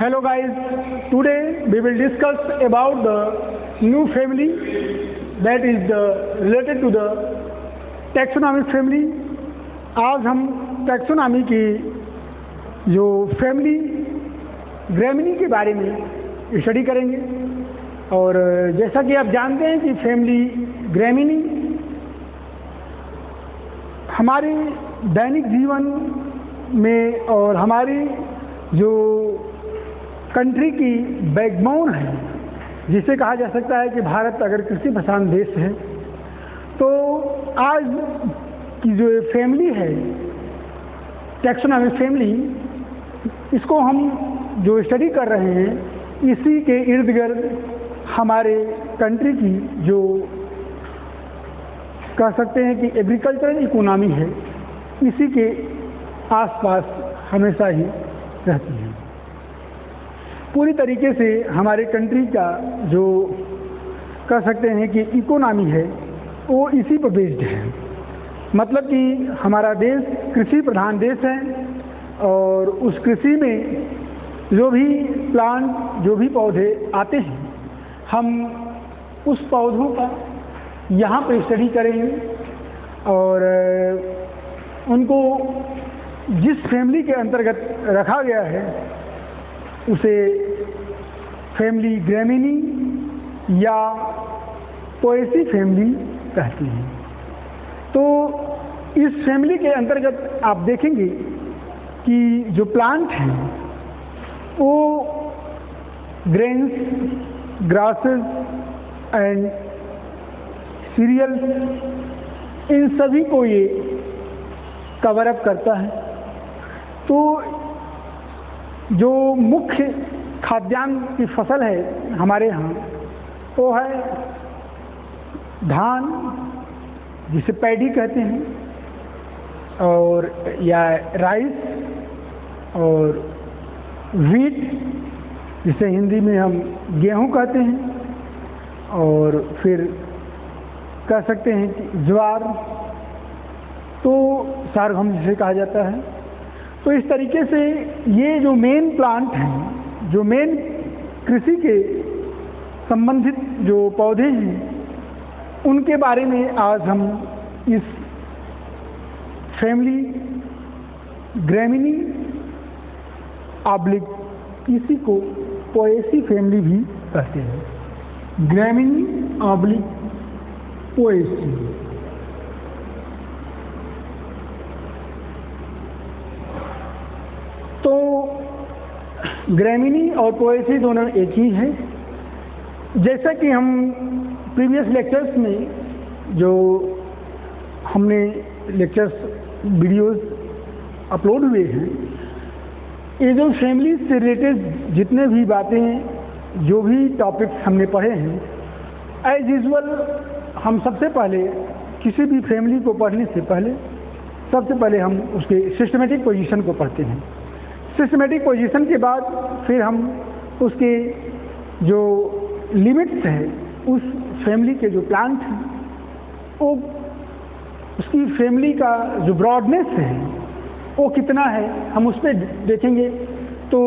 Hello guys, today we will discuss about the new family that is related to the taxonomic family. आज हम taxonomy की जो family Gramineae के बारे में स्टडी करेंगे। और जैसा कि आप जानते हैं कि फैमिली ग्रैमिनी हमारे दैनिक जीवन में और हमारी जो कंट्री की बैकबोन है, जिसे कहा जा सकता है कि भारत अगर कृषि प्रधान देश है, तो आज की जो फैमिली है टैक्सोनॉमिक फैमिली, इसको हम जो स्टडी कर रहे हैं, इसी के इर्द गिर्द हमारे कंट्री की जो कह सकते हैं कि एग्रीकल्चरल इकोनॉमी है, इसी के आसपास हमेशा ही रहती है। पूरी तरीके से हमारे कंट्री का जो कह सकते हैं कि इकोनॉमी है वो इसी पर बेस्ड है। मतलब कि हमारा देश कृषि प्रधान देश है और उस कृषि में जो भी प्लांट, जो भी पौधे आते हैं, हम उस पौधों का यहाँ पे स्टडी करेंगे और उनको जिस फैमिली के अंतर्गत रखा गया है उसे फैमिली ग्रैमिनी या पोएसी फैमिली कहते हैं। तो इस फैमिली के अंतर्गत आप देखेंगे कि जो प्लांट हैं वो ग्रेन्स, ग्रासेस एंड सीरियल्स, इन सभी को ये कवर अप करता है। तो जो मुख्य खाद्यान्न की फसल है हमारे यहाँ वो है धान, जिसे पैडी कहते हैं, और या राइस, और वीट जिसे हिंदी में हम गेहूँ कहते हैं, और फिर कह सकते हैं कि ज्वार, तो सारगम जिसे कहा जाता है। तो इस तरीके से ये जो मेन प्लांट हैं, जो मेन कृषि के संबंधित जो पौधे हैं, उनके बारे में आज हम इस फैमिली ग्रैमिनी ऑब्लिक, इसी को पोएसी फैमिली भी कहते हैं। Gramineae oblique Poaceae. तो ग्रैमिनी और पोएसी दोनों एक ही हैं। जैसा कि हम प्रीवियस लेक्चर्स में जो हमने लेक्चर्स वीडियोस अपलोड हुए हैं, ये जो फैमिली से रिलेटेड जितने भी बातें, जो भी टॉपिक्स हमने पढ़े हैं, एज यूजुअल हम सबसे पहले किसी भी फैमिली को पढ़ने से पहले सबसे पहले हम उसके सिस्टमेटिक पोजीशन को पढ़ते हैं। सिस्टमेटिक पोजीशन के बाद फिर हम उसके जो लिमिट्स हैं, उस फैमिली के जो प्लांट हैं, वो उसकी फैमिली का जो ब्रॉडनेस है वो कितना है, हम उस पर देखेंगे। तो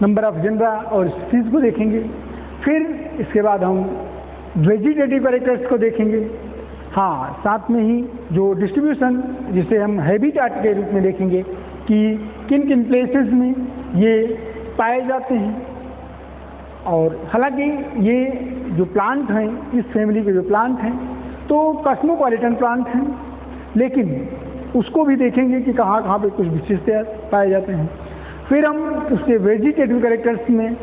नंबर ऑफ जेनरा और स्पीसीज को देखेंगे। फिर इसके बाद हम वेजिटेटिव कैरेक्टर्स को देखेंगे। हाँ, साथ में ही जो डिस्ट्रीब्यूशन, जिसे हम हैबिटेट के रूप में देखेंगे कि किन किन प्लेसेस में ये पाए जाते हैं। और हालांकि ये जो प्लांट हैं, इस फैमिली के जो प्लांट हैं, तो कॉस्मोपॉलिटन प्लांट हैं, लेकिन उसको भी देखेंगे कि कहाँ कहाँ पे कुछ विशेषता पाए जाते हैं। फिर हम उसके वेजिटेटिव कैरेक्टर्स में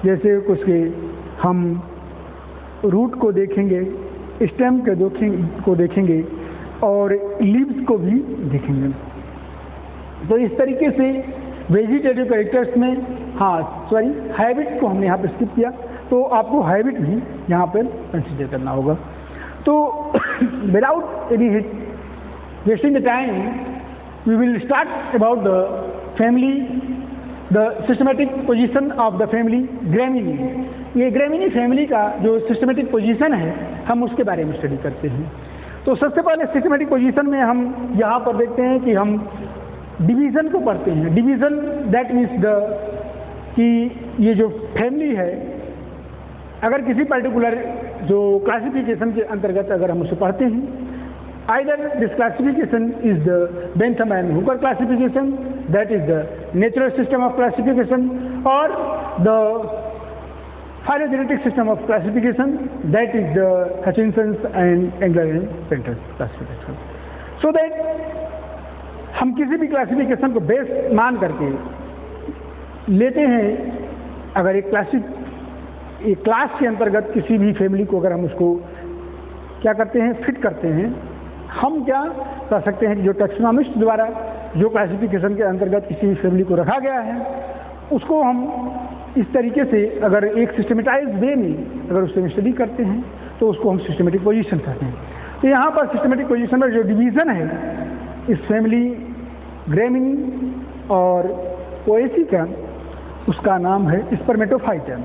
जैसे उसके हम रूट को देखेंगे, स्टेम को देखेंगे और लीव्स को भी देखेंगे। तो इस तरीके से वेजिटेटिव कैरेक्टर्स में, हाँ सॉरी, हैबिट को हमने यहाँ पर स्किप किया, तो आपको हैबिट भी यहाँ पर कंसिडर करना होगा। तो without any wasting the time, we will start about the family, the systematic position of the family Gramineae. ये ग्रैमिनी फैमिली का जो सिस्टमेटिक पोजीशन है, हम उसके बारे में स्टडी करते हैं। तो सबसे पहले सिस्टमेटिक पोजीशन में हम यहाँ पर देखते हैं कि हम डिवीज़न को पढ़ते हैं। डिवीज़न दैट मीन्स द कि ये जो फैमिली है, अगर किसी पर्टिकुलर जो क्लासिफिकेशन के अंतर्गत अगर हम उसे पढ़ते हैं, either this classification is the Bentham and Hooker classification, that is the natural system of classification, or the phylogenetic system of classification, that is the Hutchinson's and Engler and Penter's classification. So that हम किसी भी classification को base मान करके लेते हैं, अगर एक क्लास के अंतर्गत किसी भी फैमिली को अगर हम उसको क्या करते हैं, फिट करते हैं, हम क्या कर सकते हैं कि जो टैक्सोनॉमिस्ट द्वारा जो क्लासिफिकेशन के अंतर्गत किसी भी फैमिली को रखा गया है, उसको हम इस तरीके से अगर एक सिस्टमेटाइज्ड वे में अगर उससे स्टडी करते हैं तो उसको हम सिस्टमेटिक पोजीशन कहते हैं। तो यहाँ पर सिस्टमेटिक पोजीशन में जो डिवीज़न है इस फैमिली ग्रेमिनी और पोएसी का, उसका नाम है स्पर्मेटोफाइटा।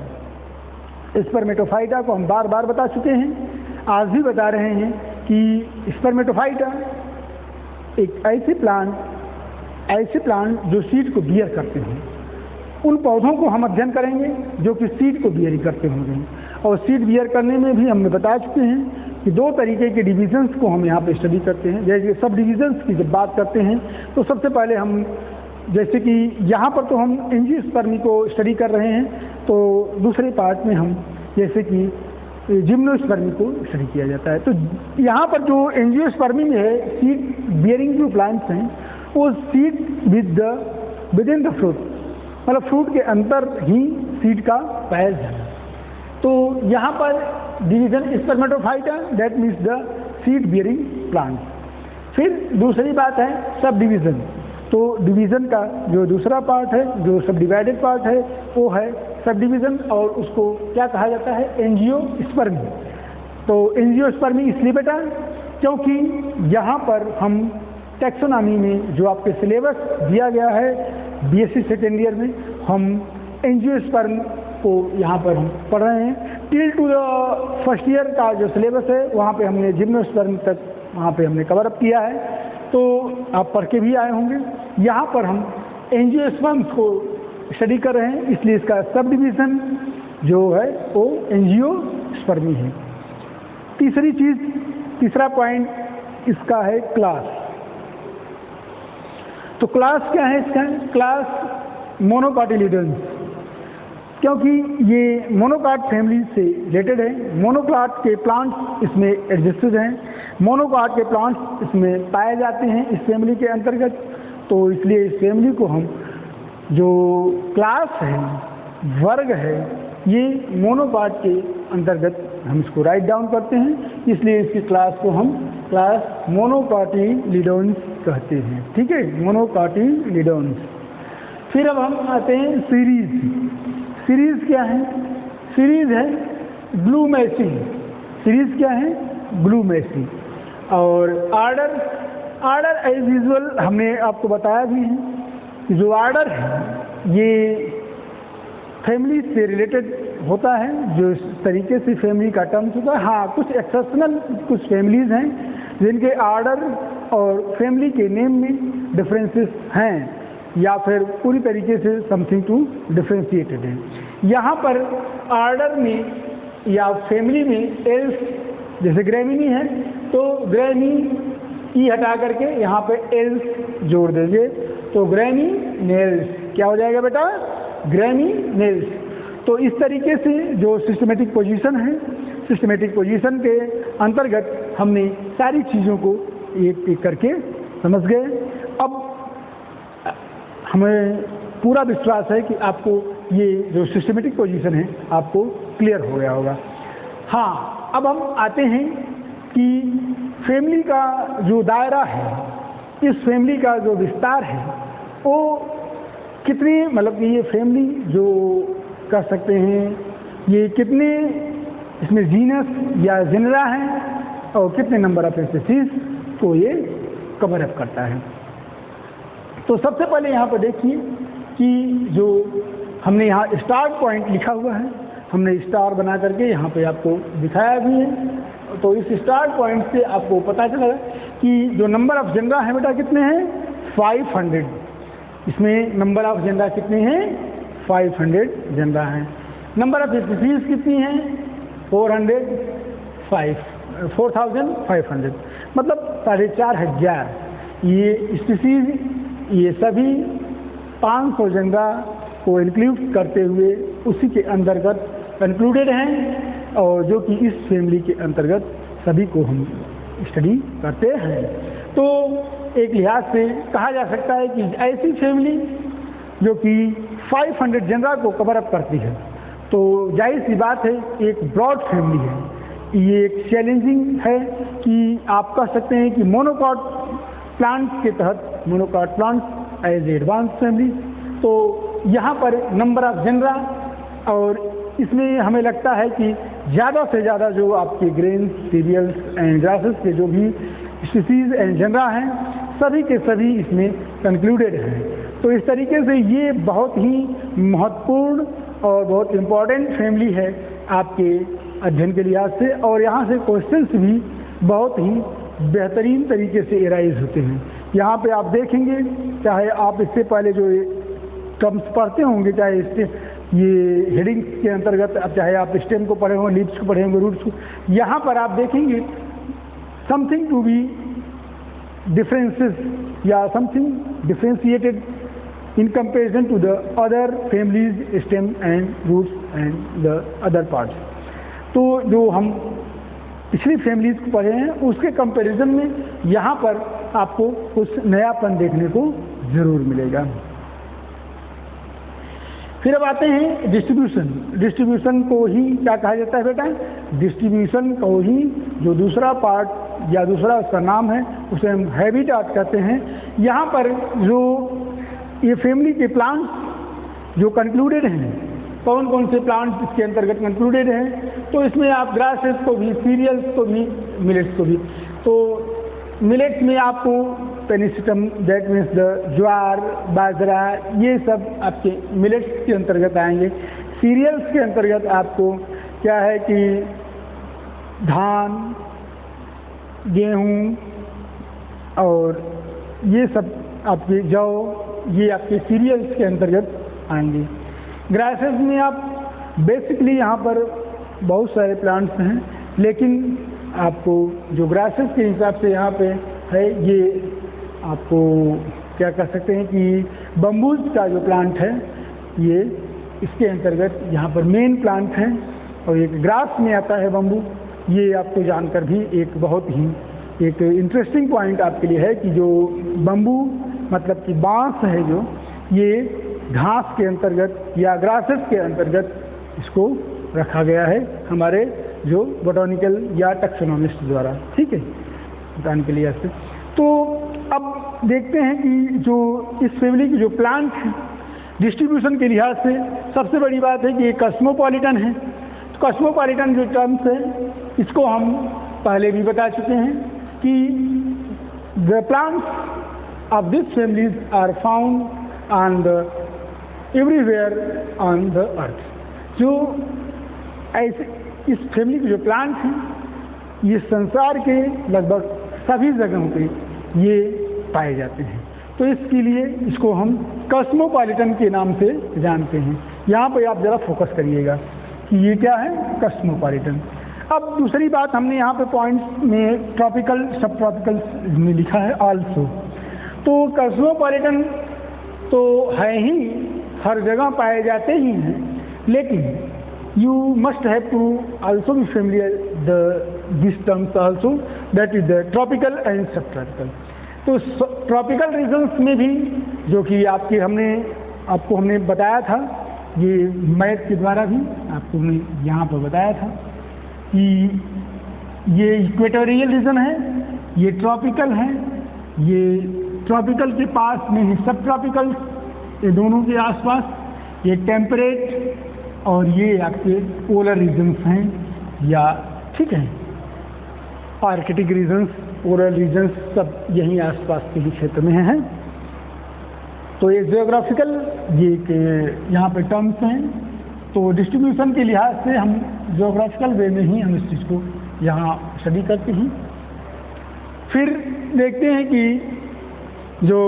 स्पर्मेटोफाइटा को हम बार बार बता चुके हैं, आज भी बता रहे हैं कि स्पर्मेटोफाइटा एक ऐसे प्लांट जो सीड को बियर करते हैं, उन पौधों को हम अध्ययन करेंगे जो कि सीड को बियर करते होंगे। और सीड बियर करने में भी हमने बता चुके हैं कि दो तरीके के डिविजन्स को हम यहाँ पे स्टडी करते हैं। जैसे सब डिविजन्स की जब बात करते हैं तो सबसे पहले हम, जैसे कि यहाँ पर तो हम एंजियोस्पर्मी को स्टडी कर रहे हैं, तो दूसरे पार्ट में हम जैसे कि जिम्नोस्पर्मी को स्टडी किया जाता है। तो यहाँ पर जो एंजियोस्पर्मी में है, सीड बियरिंग जो प्लांट्स हैं वो seed with in the fruit, मतलब फ्रूट के अंदर ही सीड का पैज है। तो यहाँ पर division Spermatophyta, that means the seed bearing plant. फिर दूसरी बात है सब डिवीज़न। तो डिवीज़न का जो दूसरा पार्ट है, जो सब डिवाइडेड पार्ट है, वो है सब डिवीज़न, और उसको क्या कहा जाता है, एंजियोस्पर्मी। तो एंजियोस्पर्मी इसलिए बेटा क्योंकि यहाँ पर हम टैक्सोनॉमी में जो आपके सिलेबस दिया गया है बीएससी सेकेंड ईयर में, हम एंजियोस्पर्म को यहाँ पर हम पढ़ रहे हैं। Till two the first year का जो सिलेबस है वहाँ पे हमने जिम्नोस्पर्म तक वहाँ पे हमने कवर अप किया है, तो आप पढ़ के भी आए होंगे। यहाँ पर हम एंजियोस्पर्म्स को स्टडी कर रहे हैं, इसलिए इसका सब डिवीज़न जो है वो एंजियोस्पर्मी है। तीसरा पॉइंट इसका है क्लास। तो क्लास क्या है इसका? क्लास मोनोकॉटिलिडन्स, क्योंकि ये मोनोकॉट फैमिली से रिलेटेड है। मोनोकॉट के प्लांट्स इसमें एडजस्टेड हैं, मोनोकॉट के प्लांट्स इसमें पाए जाते हैं इस फैमिली के अंतर्गत। तो इसलिए इस फैमिली को हम जो क्लास है, वर्ग है, ये मोनोकॉट के अंतर्गत हम इसको राइट डाउन करते हैं, इसलिए इसकी क्लास को हम क्लास मोनोकॉटिलिडन्स कहते हैं। ठीक है, मोनोकॉटिलिडन्स। फिर अब हम आते हैं सीरीज। सीरीज क्या है? सीरीज है ब्लूमेसी। सीरीज क्या है? ब्लूमेसी। और आर्डर एज यूजुअल हमने आपको बताया भी है कि जो आर्डर है ये फैमिली से रिलेटेड होता है, जो इस तरीके से फैमिली का टर्म्स होता है। हाँ, कुछ एक्सेप्शनल कुछ फैमिलीज हैं जिनके आर्डर और फैमिली के नेम में डिफरेंसेस हैं, या फिर पूरी तरीके से समथिंग टू डिफ्रेंशिएटेड है। यहाँ पर आर्डर में या फैमिली में एल्स, जैसे ग्रेमिनी है तो ग्रेमी ई हटा करके यहाँ पे एल्स जोड़ दीजिए, तो ग्रेमी नेल्स क्या हो जाएगा बेटा? Grammy nails. तो इस तरीके से जो सिस्टमेटिक पोजीशन है, सिस्टमेटिक पोजीशन के अंतर्गत हमने सारी चीज़ों को एक एक करके समझ गए। अब हमें पूरा विश्वास है कि आपको ये जो सिस्टमेटिक पोजीशन है आपको क्लियर हो गया होगा। हाँ, अब हम आते हैं कि फैमिली का जो दायरा है, इस फैमिली का जो विस्तार है वो कितनी, मतलब कि ये फैमिली जो कह सकते हैं ये कितने इसमें जीनस या जेनरा हैं और कितने नंबर ऑफ स्पीशीज को ये कवर अप करता है। तो सबसे पहले यहाँ पर देखिए कि जो हमने यहाँ स्टार पॉइंट लिखा हुआ है, हमने स्टार बना करके यहाँ पे आपको दिखाया भी है। तो इस स्टार पॉइंट से आपको पता चला कि जो नंबर ऑफ जेनरा है बेटा कितने हैं? 500। इसमें नंबर ऑफ जेनरा कितने हैं? 500 जनरा हैं। नंबर ऑफ स्पीसीज कितनी हैं? 4,500 मतलब 4,500। ये स्पीसीज ये सभी 500 जनरा को इंक्लूड करते हुए उसी के अंतर्गत इंक्लूडेड हैं और जो कि इस फैमिली के अंतर्गत सभी को हम स्टडी करते हैं। तो एक लिहाज से कहा जा सकता है कि ऐसी फैमिली जो कि 500 जनरा को कवर अप करती है, तो जाहिर सी बात है एक ब्रॉड फैमिली है। ये एक चैलेंजिंग है कि आप कह सकते हैं कि मोनोकॉट प्लांट्स के तहत, monocot plants as advance family, तो यहाँ पर नंबर ऑफ जनरा और इसमें हमें लगता है कि ज़्यादा से ज़्यादा जो आपके ग्रेन्स, सीरियल्स एंड ग्रासेस के जो भी स्पीसीज एंड जनरा हैं सभी के सभी इसमें कंक्लूडेड हैं। तो इस तरीके से ये बहुत ही महत्वपूर्ण और बहुत इम्पॉर्टेंट फैमिली है आपके अध्ययन के लिहाज से, और यहाँ से क्वेश्चंस भी बहुत ही बेहतरीन तरीके से एराइज होते हैं। यहाँ पे आप देखेंगे, चाहे आप इससे पहले जो टर्म्स पढ़ते होंगे, चाहे इससे ये हेडिंग्स के अंतर्गत, अब चाहे आप स्टेम को पढ़े हों, लीव्स को पढ़े होंगे, रूट्स को, यहाँ पर आप देखेंगे समथिंग टू बी डिफरेंसेस या something differentiated in comparison to the other families, stem and roots and the other parts। तो जो हम पिछली फैमिलीज को पढ़े हैं उसके कंपैरिजन में यहाँ पर आपको कुछ नयापन देखने को जरूर मिलेगा। फिर अब आते हैं डिस्ट्रीब्यूशन। डिस्ट्रीब्यूशन को ही क्या कहा जाता है बेटा? डिस्ट्रीब्यूशन को ही जो दूसरा पार्ट या दूसरा उसका नाम है उसे हम हैबिटाट कहते हैं। यहाँ पर जो ये फैमिली के प्लांट्स जो कंक्लूडेड हैं, कौन कौन से प्लांट्स इसके अंतर्गत कंक्लूडेड हैं, तो इसमें आप ग्रासेस को भी, सीरियल्स को भी, मिलेट्स को भी। तो मिलेट्स में आपको पेनिसिटम, दैट मीन्स द ज्वार, बाजरा, ये सब आपके मिलेट्स के अंतर्गत आएंगे। सीरियल्स के अंतर्गत आपको क्या है कि धान, गेहूँ और ये सब आपके जौ, ये आपके सीरियल्स के अंतर्गत आएंगे। ग्रासेस में आप बेसिकली यहाँ पर बहुत सारे प्लांट्स हैं, लेकिन आपको जो ग्रासेस के हिसाब से यहाँ पे है, ये आपको क्या कह सकते हैं कि बम्बूज का जो प्लांट है ये इसके अंतर्गत यहाँ पर मेन प्लांट है, और एक ग्रास में आता है बम्बू। ये आपको जानकर भी एक बहुत ही एक इंटरेस्टिंग पॉइंट आपके लिए है कि जो बम्बू मतलब कि बांस है, जो ये घास के अंतर्गत या ग्रासेस के अंतर्गत इसको रखा गया है हमारे जो बोटैनिकल या टैक्सोनॉमिस्ट द्वारा। ठीक है, बताने के लिए ऐसे। तो अब देखते हैं कि जो इस फैमिली की जो प्लांट है डिस्ट्रीब्यूशन के लिहाज से सबसे बड़ी बात है कि ये कॉस्मोपॉलिटन है। तो कॉस्मोपॉलिटन जो टर्म्स है इसको हम पहले भी बता चुके हैं कि the plants of these families are found on the everywhere on the earth। जो ऐसे इस फैमिली के जो प्लांट हैं ये संसार के लगभग सभी जगहों पे ये पाए जाते हैं। तो इसके लिए इसको हम कॉस्मोपॉलिटन के नाम से जानते हैं। यहाँ पे आप ज़रा फोकस करिएगा कि ये क्या है, कॉस्मोपॉलिटन। अब दूसरी बात हमने यहाँ पे पॉइंट्स में ट्रॉपिकल, सब ट्रॉपिकल में लिखा है आल्सो। तो कॉस्मोपॉलिटन तो है ही, हर जगह पाए जाते ही हैं, लेकिन you must have to also be familiar this terms also, that is the tropical and sub tropical. तो ट्रॉपिकल रीजन्स में भी जो कि आपको हमने बताया था, ये मैथ के द्वारा भी आपको हमने यहाँ पर बताया था कि ये इक्वेटोरियल रीजन है, ये ट्रॉपिकल है, ये ट्रॉपिकल के पास में ही सब ट्रॉपिकल, ये दोनों के आसपास, ये टेम्परेट और ये आपके पोलर रीजन्स हैं, या ठीक है आर्कटिक रीजन्स, पोलर रीजन्स सब यहीं आसपास के ही क्षेत्र में हैं। तो ये जियोग्राफिकल ये यहाँ पे टर्म्स हैं। तो डिस्ट्रीब्यूशन के लिहाज से हम जियोग्राफिकल वे में ही हम इस चीज़ को यहाँ स्टडी करते हैं। फिर देखते हैं कि जो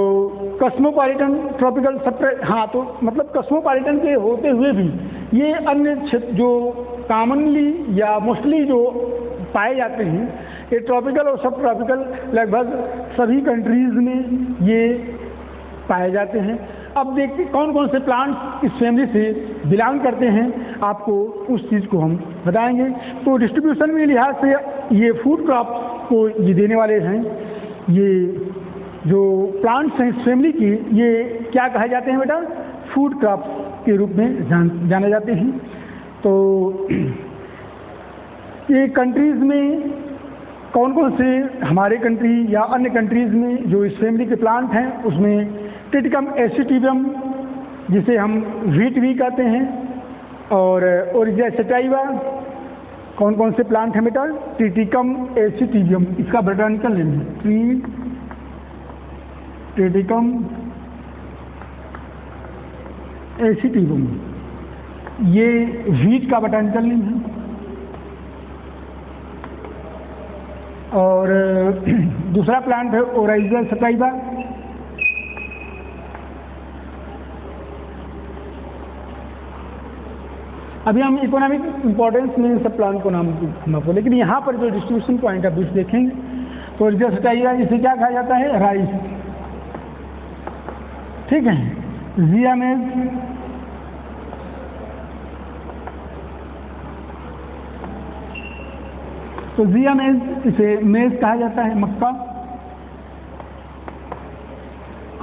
कस्मोपॉलिटन ट्रॉपिकल सब, हाँ, तो मतलब कस्मोपॉलिटन के होते हुए भी ये अन्य क्षेत्र जो कॉमनली या मोस्टली जो पाए जाते हैं, ये ट्रॉपिकल और सब ट्रॉपिकल लगभग सभी कंट्रीज़ में ये पाए जाते हैं। अब देखते कौन कौन से प्लांट्स इस फैमिली से बिलोंग करते हैं, आपको उस चीज़ को हम बताएंगे। तो डिस्ट्रीब्यूशन के लिहाज से ये फूड क्रॉप को ये देने वाले हैं, ये जो प्लांट्स हैं इस फैमिली की, ये क्या कहे जाते हैं बेटा? फूड क्रॉप्स के रूप में जाने जाते हैं। तो ये कंट्रीज़ में कौन कौन से हमारे कंट्री या अन्य कंट्रीज़ में जो इस फैमिली के प्लांट हैं, उसमें ट्रिटिकम एसिटिवम, जिसे हम व्हीट भी कहते हैं, और ओरिजिया सटाइवा, कौन कौन से प्लांट हैं बेटा? ट्रिटिकम एसिटिवम, इसका बोटैनिकल नेम है ट्रिटिकम एसिटिवम, ये व्हीट का बोटैनिकल नेम है। और दूसरा प्लांट है ओरिजिया सटाइवा, अभी हम इकोनॉमिक इंपॉर्टेंस में इन सब प्लांट को नाम हम आपको, लेकिन यहाँ पर जो डिस्ट्रीब्यूशन पॉइंट ऑफ व्यू देखेंगे तो ओरिजिया सटाइवा, इसे क्या कहा जाता है? राइस, ठीक है। जिया मेज, तो जिया मेज, इसे मेज कहा जाता है, मक्का।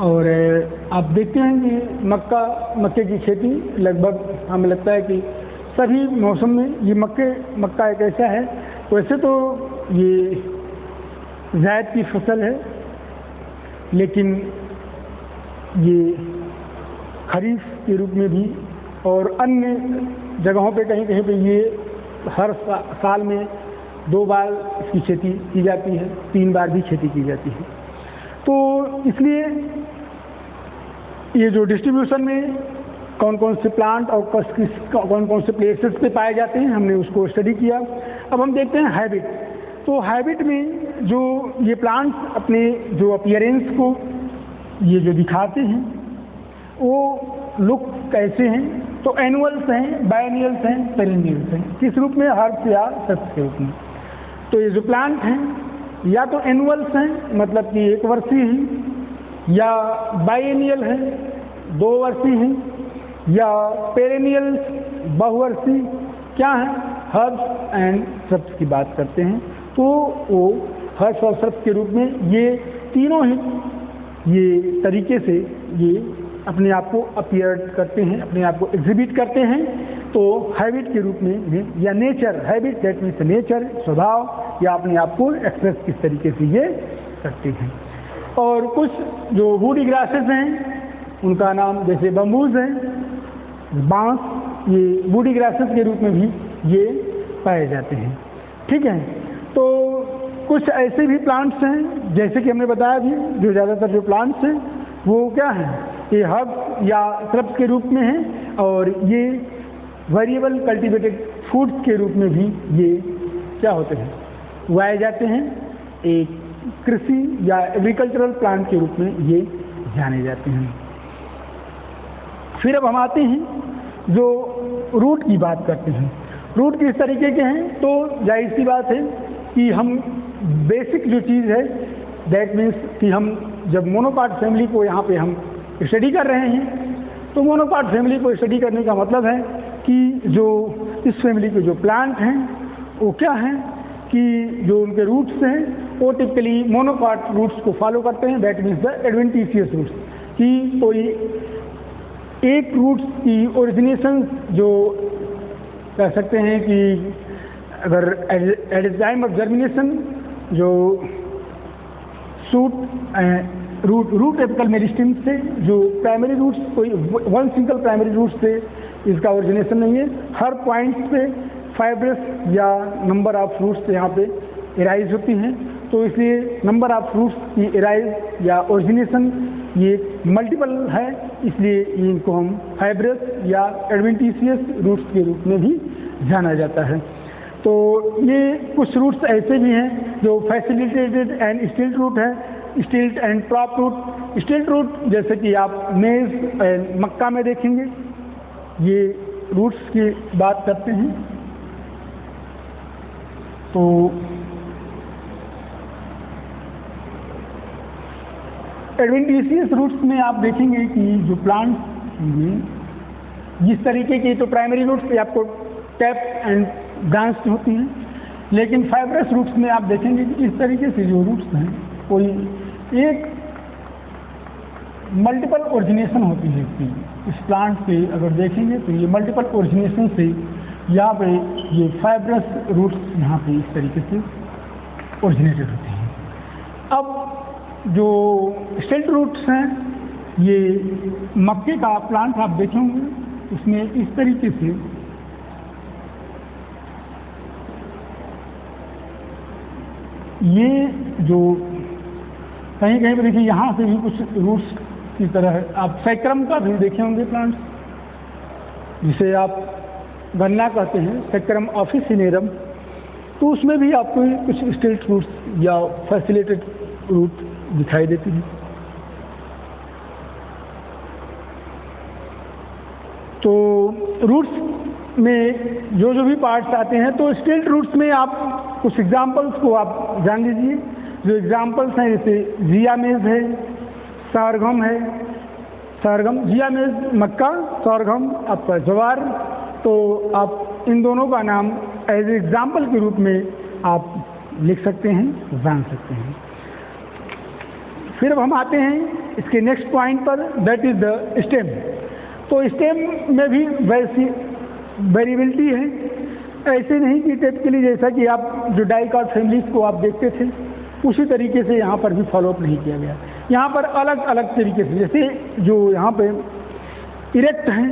और आप देखते हैं कि मक्के की खेती लगभग हमें लगता है कि सभी मौसम में ये मक्का एक ऐसा है, वैसे तो ये ज़ैद की फसल है, लेकिन ये खरीफ के रूप में भी और अन्य जगहों पे कहीं कहीं पे ये हर साल में 2 बार इसकी खेती की जाती है, 3 बार भी खेती की जाती है। तो इसलिए ये जो डिस्ट्रीब्यूशन में कौन कौन से प्लांट और कौन कौन से प्लेसेस पे पाए जाते हैं, हमने उसको स्टडी किया। अब हम देखते हैं हैबिट। तो हैबिट में जो ये प्लांट्स अपने जो अपीयरेंस को ये जो दिखाते हैं, वो लुक कैसे हैं? तो एनुअल्स हैं, बायनियल्स हैं, पेरेनियल्स हैं। किस रूप में? हर्ब्स या सब्स के रूप में। तो ये जो प्लांट हैं या तो एनुअल्स हैं, मतलब कि 1 वर्षीय हैं, या बायनियल हैं, 2 वर्षीय हैं, या पेरेनियल्स बहुवर्षीय क्या हैं? हर्ब्स एंड सब्स की बात करते हैं। तो वो हर्ब्स और सब्स के रूप में ये तीनों ही ये तरीके से ये अपने आप को अपीयर करते हैं, अपने आप को एग्जिबिट करते हैं। तो हैबिट के रूप में या nature, habit that means nature, स्वभाव, या अपने आप को एक्सप्रेस किस तरीके से ये करते हैं। और कुछ जो वुडी ग्रासेस हैं, उनका नाम जैसे बम्बूज है, बांस, ये वुडी ग्रासेस के रूप में भी ये पाए जाते हैं, ठीक है। तो कुछ ऐसे भी प्लांट्स हैं, जैसे कि हमने बताया भी, जो ज़्यादातर जो प्लांट्स हैं वो क्या हैं? ये हर्ब्स या श्रब्स के रूप में हैं, और ये वेरिएबल कल्टीवेटेड फूड्स के रूप में भी ये क्या होते हैं? उगाए जाते हैं। एक कृषि या एग्रीकल्चरल प्लांट के रूप में ये जाने जाते हैं। फिर अब हम आते हैं जो रूट की बात करते हैं। रूट किस तरीके के हैं? तो जाहिर सी बात है कि हम बेसिक जो चीज़ है, दैट मीन्स कि हम जब मोनोकाट फैमिली को यहाँ पे हम स्टडी कर रहे हैं, तो मोनोकाट फैमिली को स्टडी करने का मतलब है कि जो इस फैमिली के जो प्लांट हैं वो क्या हैं कि जो उनके रूट्स हैं वो टिपिकली मोनोकाट रूट्स को फॉलो करते हैं, that means the adventitious roots, कि कोई एक रूट्स की ओरिजिनेशन जो कह सकते हैं कि अगर at the time of germination जो रूट एपिकल मेरिस्टम से जो प्राइमरी रूट्स, कोई 1 सिंगल प्राइमरी रूट से इसका ओरिजिनेशन नहीं है। हर पॉइंट पे फाइब्रस या नंबर ऑफ रूट्स यहाँ पे एराइज होती हैं, तो इसलिए नंबर ऑफ रूट्स की एराइज या ओरिजिनेशन ये मल्टीपल है, इसलिए इनको हम फाइब्रस या एडवेंटिशियस रूट्स के रूप में भी जाना जाता है। तो ये कुछ रूट्स ऐसे भी हैं जो फैसिलिटेटेड एंड स्टिल्ट रूट है, stilt and top root. Stilt root जैसे कि आप मेज एंड मक्का में देखेंगे, ये रूट्स की बात करते हैं। तो एडवेंटिशियस रूट्स में आप देखेंगे कि जो प्लांट्स में जिस तरीके की तो प्राइमरी रूट्स आपको टैप एंड ब्रांच होती हैं, लेकिन फाइब्रस रूट्स में आप देखेंगे कि इस तरीके से जो रूट्स हैं कोई एक मल्टीपल ओरिजिनेशन होती है इसकी। इस प्लांट पे अगर देखेंगे तो ये मल्टीपल ओरिजिनेशन से यहाँ पे ये फाइब्रस रूट्स यहाँ पे इस तरीके से ओरिजिनेटेड होते हैं। अब जो स्टिल्ट रूट्स हैं, ये मक्के का प्लांट आप देखे होंगे, इसमें इस तरीके से ये जो कहीं कहीं पर देखिए यहाँ से भी कुछ रूट्स की तरह है। आप सैक्रम का भी देखे होंगे प्लांट्स, जिसे आप गन्ना कहते हैं, सैक्रम ऑफिसिनेरम, तो उसमें भी आपको कुछ स्टिल्ट रूट्स या फैसिलेटेड रूट दिखाई देती है। तो रूट्स में जो भी पार्ट्स आते हैं, तो स्टिल्ट रूट्स में आप कुछ एग्जाम्पल्स को आप जान लीजिए। जो एग्जाम्पल्स हैं जैसे जियामेज है, सरगम है, सरगम जियामेज मक्का, सरगम आपका ज्वार, तो आप इन दोनों का नाम एज एग्जाम्पल के रूप में आप लिख सकते हैं, जान सकते हैं। फिर अब हम आते हैं इसके नेक्स्ट पॉइंट पर, दैट इज द स्टेम। तो स्टेम में भी वैसी वेरिएबिलिटी है, ऐसे नहीं कि टिपिकली जैसा कि आप जो डाइकॉट फैमिलीज को आप देखते थे उसी तरीके से यहाँ पर भी फॉलोअप नहीं किया गया। यहाँ पर अलग अलग तरीके से, जैसे जो यहाँ पे इरेक्ट हैं,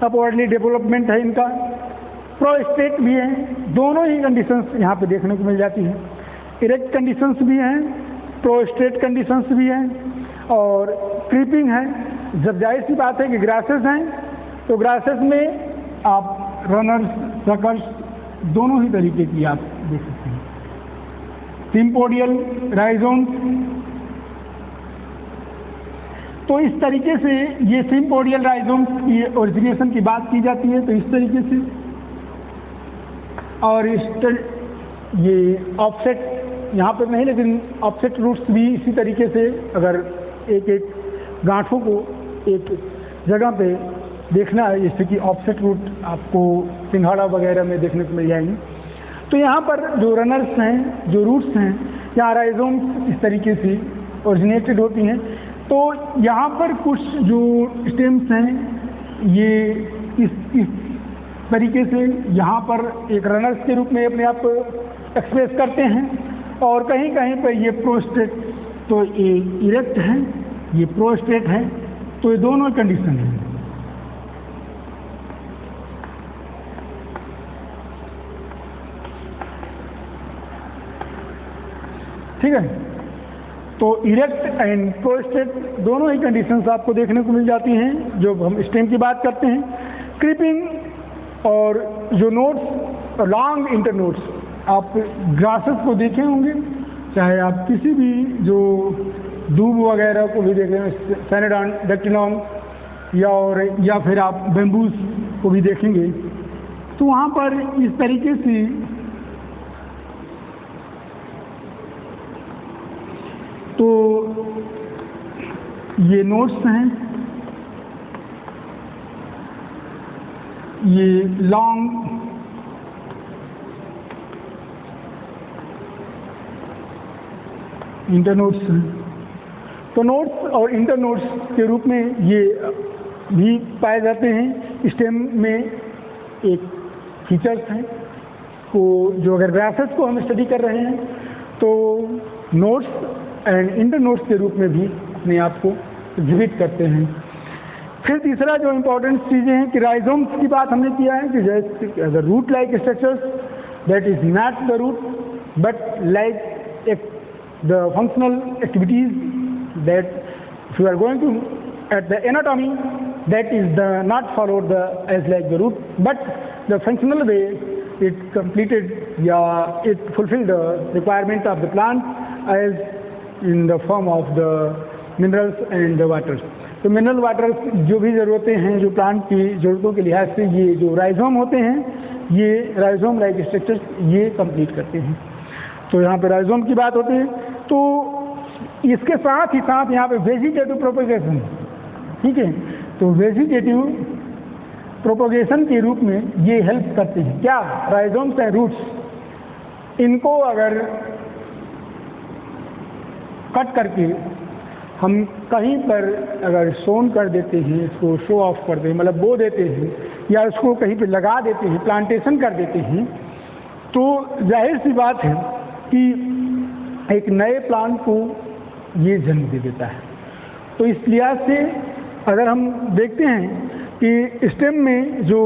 अपवर्डली डेवलपमेंट है इनका, प्रोस्टेट भी है, दोनों ही कंडीशंस यहाँ पे देखने को मिल जाती हैं। इरेक्ट कंडीशंस भी हैं, प्रोस्टेट कंडीशंस भी हैं, और क्रीपिंग है। जब जाहिर सी बात है कि ग्रासेस हैं, तो ग्रासेस में आप रनर्स, सकर्स दोनों ही तरीके की आप देख सकते हैं। सिम्पोडियल, राइजोम, तो इस तरीके से ये सिम्पोडियल राइजोम की ओरिजिनेशन की बात की जाती है, तो इस तरीके से। और ये ऑफसेट यहाँ पर नहीं, लेकिन ऑफसेट रूट्स भी इसी तरीके से, अगर एक एक गांठों को एक जगह पे देखना है, जैसे कि ऑफसेट रूट आपको सिंघाड़ा वगैरह में देखने को मिल जाएंगे। तो यहाँ पर जो रनर्स हैं, जो रूट्स हैं, यहाँ राइजोम्स इस तरीके से ओरिजिनेटेड होती हैं। तो यहाँ पर कुछ जो स्टेम्स हैं, ये इस तरीके से यहाँ पर एक रनर्स के रूप में अपने आप एक्सप्रेस करते हैं, और कहीं कहीं पर ये प्रोस्टेट, तो ये इरेक्ट है, ये प्रोस्टेट है, तो ये दोनों कंडीशन हैं। ठीक है, तो इरेक्ट एंड प्रोस्टेट दोनों ही कंडीशंस आपको देखने को मिल जाती हैं जब हम स्टेम की बात करते हैं। क्रीपिंग और जो नोट्स, लॉन्ग इंटरनोट्स, आप ग्रासेस को देखे होंगे, चाहे आप किसी भी जो दूब वगैरह को भी देख रहे हैं, सेनेडॉन, डेक्टिनॉम, या फिर आप बेम्बूस को भी देखेंगे, तो वहाँ पर इस तरीके से तो ये नोट्स हैं, ये लॉन्ग इंटरनोट्स हैं। तो नोट्स और इंटरनोट्स के रूप में ये भी पाए जाते हैं। स्टेम में एक फीचर्स हैं को, जो अगर ग्रासेस को हम स्टडी कर रहे हैं तो नोट्स एंड इंटरनोट्स के रूप में भी अपने आप को एग्जिबिट करते हैं। फिर तीसरा जो इम्पोर्टेंट चीज़ें हैं कि राइजोम्स की बात हमने किया है कि जैसे अगर root like structures, that is not the root but like the functional activities that if you are going to at the anatomy, that is the not followed the as like the root, but the functional way it completed, it fulfilled the requirement of the plant as in the form of the minerals and the waters. तो mineral waters जो भी ज़रूरतें हैं, जो plant की ज़रूरतों के लिहाज से ये जो राइजोम होते हैं, ये राइजोम लाइक स्ट्रक्चर्स ये कंप्लीट करते हैं। तो यहाँ पे राइजोम की बात होती है। तो इसके साथ ही साथ यहाँ पे वेजिटेटिव प्रोपगेशन, ठीक है, तो वेजिटेटिव प्रोपगेशन के रूप में ये हेल्प करते हैं। क्या? राइजोम्स एंड रूट्स, इनको अगर कट करके हम कहीं पर अगर सोन कर देते हैं, इसको शो ऑफ कर दें, मतलब बो देते हैं, या उसको कहीं पे लगा देते हैं, प्लांटेशन कर देते हैं, तो जाहिर सी बात है कि एक नए प्लांट को ये जन्म दे देता है। तो इस लिहाज से अगर हम देखते हैं कि स्टेम में जो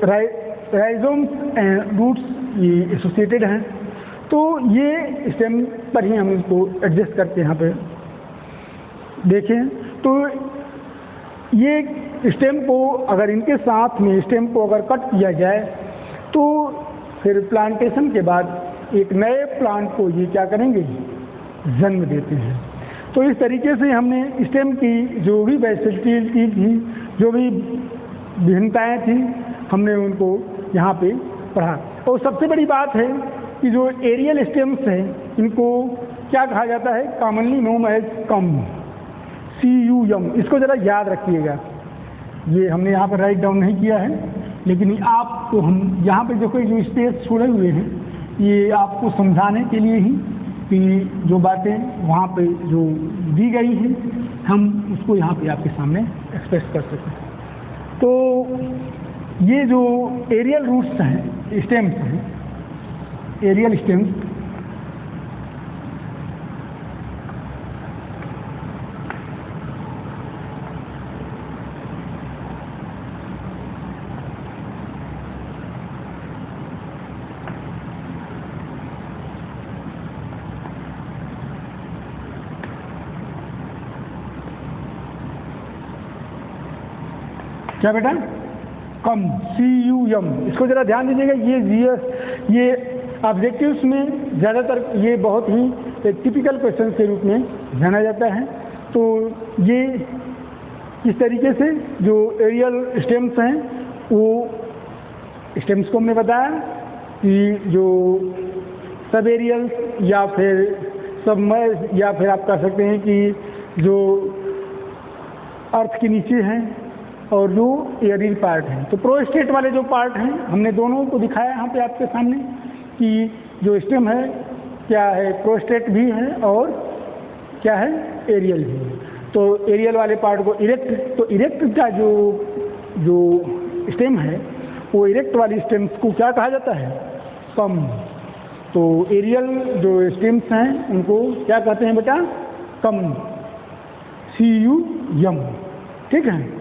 राइजोम्स एंड रूट्स ये एसोसिएटेड हैं, तो ये स्टेम पर ही हम इसको एडजस्ट करते हैं। यहाँ पे देखें तो ये स्टेम को अगर इनके साथ में स्टेम को अगर कट किया जाए, तो फिर प्लांटेशन के बाद एक नए प्लांट को ये क्या करेंगे, जन्म देते हैं। तो इस तरीके से हमने स्टेम की जो भी वैसिलिटी थी, जो भी भिन्नताएँ थी, हमने उनको यहाँ पे पढ़ा। और सबसे बड़ी बात है कि जो एरियल स्टेम्स हैं, इनको क्या कहा जाता है, कॉमनली नोन एज कम, CUM। इसको ज़रा याद रखिएगा, ये हमने यहाँ पर राइट डाउन नहीं किया है, लेकिन आपको हम यहाँ पे देखो जो स्पेस छोड़े हुए हैं, ये आपको समझाने के लिए ही कि जो बातें वहाँ पे जो दी गई हैं, हम उसको यहाँ पे आपके सामने एक्सप्रेस कर सकें। तो ये जो एरियल रूट्स हैं, स्टेम्स हैं, एरियल स्टेम्स, क्या बेटा, कम, CUM, इसको ज़रा ध्यान दीजिएगा। ये ऑब्जेक्टिव्स में ज़्यादातर ये बहुत ही एक टिपिकल क्वेश्चन के रूप में जाना जाता है। तो ये इस तरीके से जो एरियल स्टेम्स हैं, वो स्टेम्स को हमने बताया कि जो सब एरियल या फिर सबमर्ज, या फिर आप कह सकते हैं कि जो अर्थ के नीचे हैं, और जो एरियल पार्ट है। तो प्रोस्टेट वाले जो पार्ट हैं, हमने दोनों को दिखाया यहाँ पे आपके सामने कि जो स्टेम है क्या है, प्रोस्टेट भी है और क्या है, एरियल भी है। तो एरियल वाले पार्ट को इरेक्ट, तो इरेक्ट का जो स्टेम है, वो इरेक्ट वाली स्टेम्स को क्या कहा जाता है, कम। तो एरियल जो स्टेम्स हैं उनको क्या कहते हैं बेटा, कम, CUM, ठीक है।